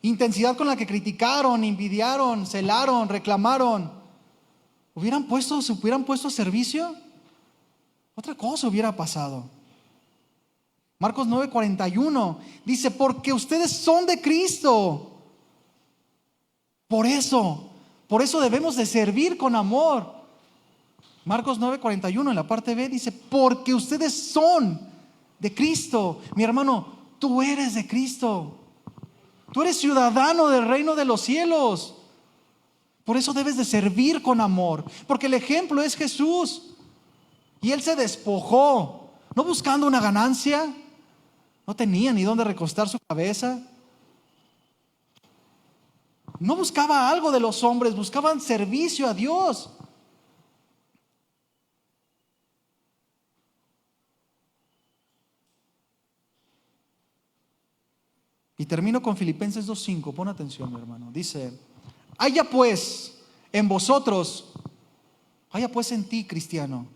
intensidad con la que criticaron, envidiaron, celaron, reclamaron, se hubieran puesto a servicio, otra cosa hubiera pasado. Marcos 9:41 dice: porque ustedes son de Cristo. Por eso debemos de servir con amor. Marcos 9:41 en la parte B dice: porque ustedes son de Cristo. Mi hermano, tú eres de Cristo. Tú eres ciudadano del reino de los cielos. Por eso debes de servir con amor, porque el ejemplo es Jesús. Y Él se despojó, no buscando una ganancia. No tenía ni dónde recostar su cabeza. No buscaba algo de los hombres, buscaban servicio a Dios. Y termino con Filipenses 2:5. Pon atención, mi hermano. Dice: haya pues en ti, cristiano,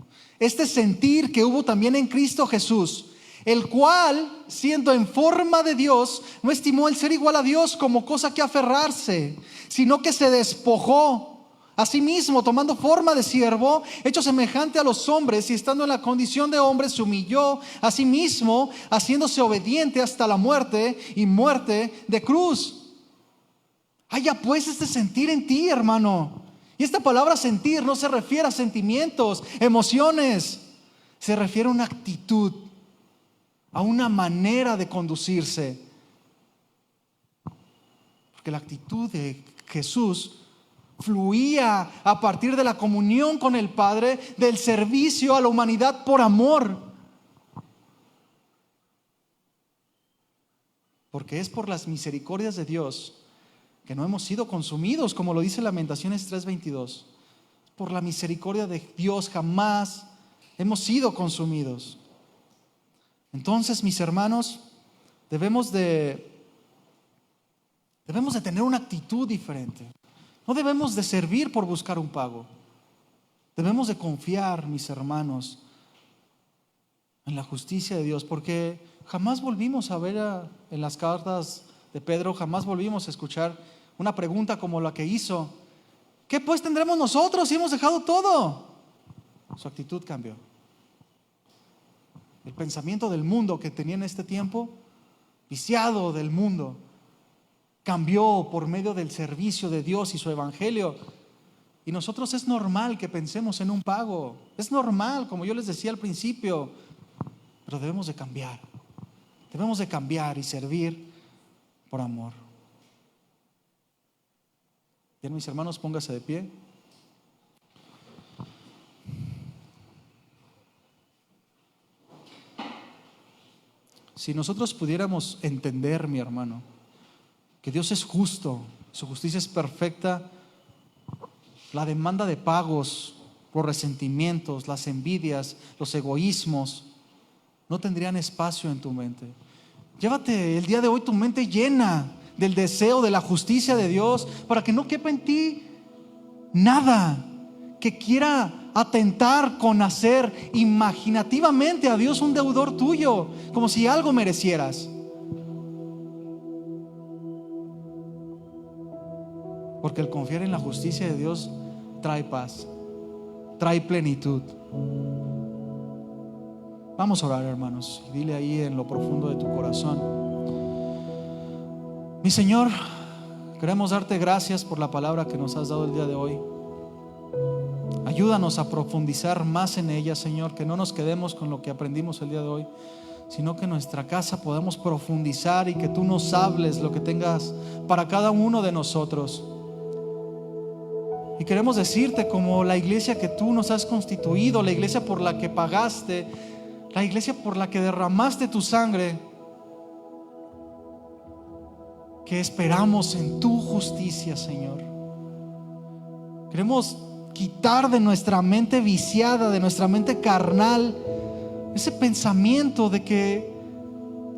este sentir que hubo también en Cristo Jesús, el cual, siendo en forma de Dios, no estimó el ser igual a Dios como cosa que aferrarse, sino que se despojó a sí mismo, tomando forma de siervo, hecho semejante a los hombres, y estando en la condición de hombre, se humilló a sí mismo, haciéndose obediente hasta la muerte, y muerte de cruz. Haya pues este sentir en ti, hermano. Y esta palabra sentir no se refiere a sentimientos, emociones. Se refiere a una actitud, a una manera de conducirse. Porque la actitud de Jesús fluía a partir de la comunión con el Padre, del servicio a la humanidad por amor. Porque es por las misericordias de Dios que no hemos sido consumidos, como lo dice Lamentaciones 3:22. Por la misericordia de Dios jamás hemos sido consumidos. Entonces, mis hermanos, debemos de tener una actitud diferente. No debemos de servir por buscar un pago. Debemos de confiar, mis hermanos, en la justicia de Dios, porque jamás volvimos a ver en las cartas de Pedro, jamás volvimos a escuchar una pregunta como la que hizo: ¿qué pues tendremos nosotros si hemos dejado todo? Su actitud cambió. El pensamiento del mundo que tenía en este tiempo, viciado del mundo, cambió por medio del servicio de Dios y su evangelio. Y nosotros es normal que pensemos en un pago. Es normal, como yo les decía al principio. Pero debemos de cambiar. Debemos de cambiar y servir por amor. Bien, mis hermanos, póngase de pie. Si nosotros pudiéramos entender, mi hermano, que Dios es justo, su justicia es perfecta, la demanda de pagos, los resentimientos, las envidias, los egoísmos, no tendrían espacio en tu mente. Llévate el día de hoy tu mente llena del deseo de la justicia de Dios, para que no quepa en ti nada que quiera atentar con hacer imaginativamente a Dios un deudor tuyo, como si algo merecieras. porque el confiar en la justicia de Dios trae paz, trae plenitud. Vamos a orar, hermanos, y dile ahí en lo profundo de tu corazón: mi Señor, queremos darte gracias por la palabra que nos has dado el día de hoy. Ayúdanos a profundizar más en ella, Señor, que no nos quedemos con lo que aprendimos el día de hoy, sino que en nuestra casa podamos profundizar y que tú nos hables lo que tengas para cada uno de nosotros. Y queremos decirte, como la iglesia que tú nos has constituido, la iglesia por la que pagaste, la iglesia por la que derramaste tu sangre, que esperamos en tu justicia, Señor. Queremos quitar de nuestra mente viciada, de nuestra mente carnal, ese pensamiento de que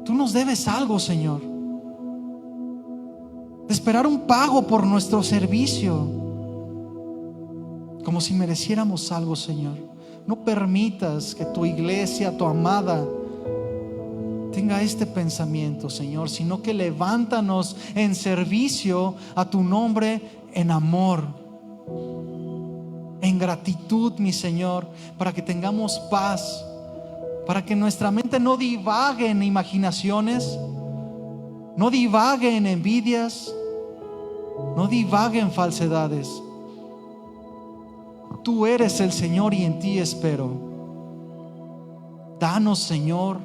tú nos debes algo, Señor, de esperar un pago por nuestro servicio, como si mereciéramos algo, Señor. No permitas que tu iglesia, tu amada, tenga este pensamiento, Señor, sino que levántanos en servicio a tu nombre, en amor, en gratitud, mi Señor, para que tengamos paz, para que nuestra mente no divague en imaginaciones, no divague en envidias, no divague en falsedades. Tú eres el Señor y en ti espero. Danos, Señor,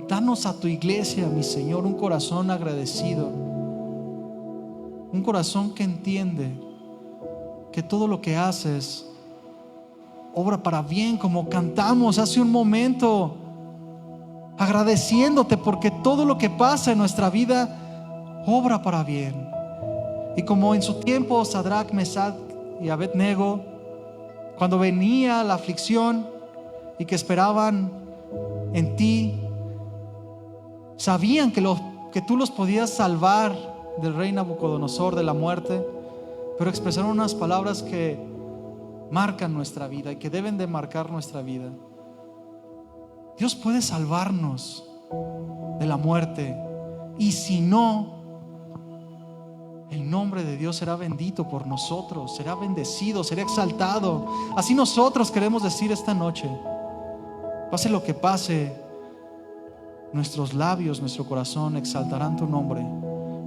danos a tu iglesia, mi Señor, un corazón agradecido, un corazón que entiende que todo lo que haces obra para bien, como cantamos hace un momento, agradeciéndote porque todo lo que pasa en nuestra vida obra para bien. Y como en su tiempo Sadrach, Mesach y Abednego, cuando venía la aflicción y que esperaban en ti, sabían que tú los podías salvar del rey Nabucodonosor, de la muerte, pero expresaron unas palabras que marcan nuestra vida y que deben de marcar nuestra vida. Dios puede salvarnos de la muerte, y si no, el nombre de Dios será bendito por nosotros, será bendecido, será exaltado. Así nosotros queremos decir esta noche: pase lo que pase, nuestros labios, nuestro corazón exaltarán tu nombre,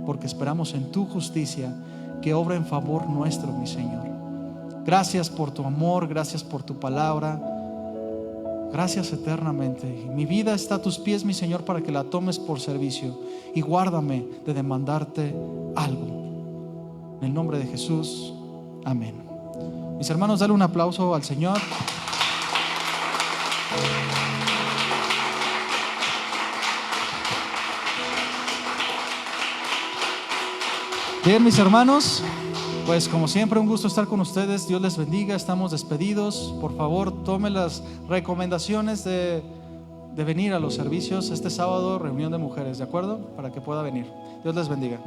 porque esperamos en tu justicia que obra en favor nuestro, mi Señor. Gracias por tu amor, gracias por tu palabra, gracias eternamente. Mi vida está a tus pies, mi Señor, para que la tomes por servicio, y guárdame de demandarte algo. En el nombre de Jesús, amén. Mis hermanos, dale un aplauso al Señor. Bien, mis hermanos, pues como siempre, un gusto estar con ustedes. Dios les bendiga. Estamos despedidos. Por favor, tome las recomendaciones de venir a los servicios este sábado, reunión de mujeres, ¿de acuerdo? Para que pueda venir. Dios les bendiga.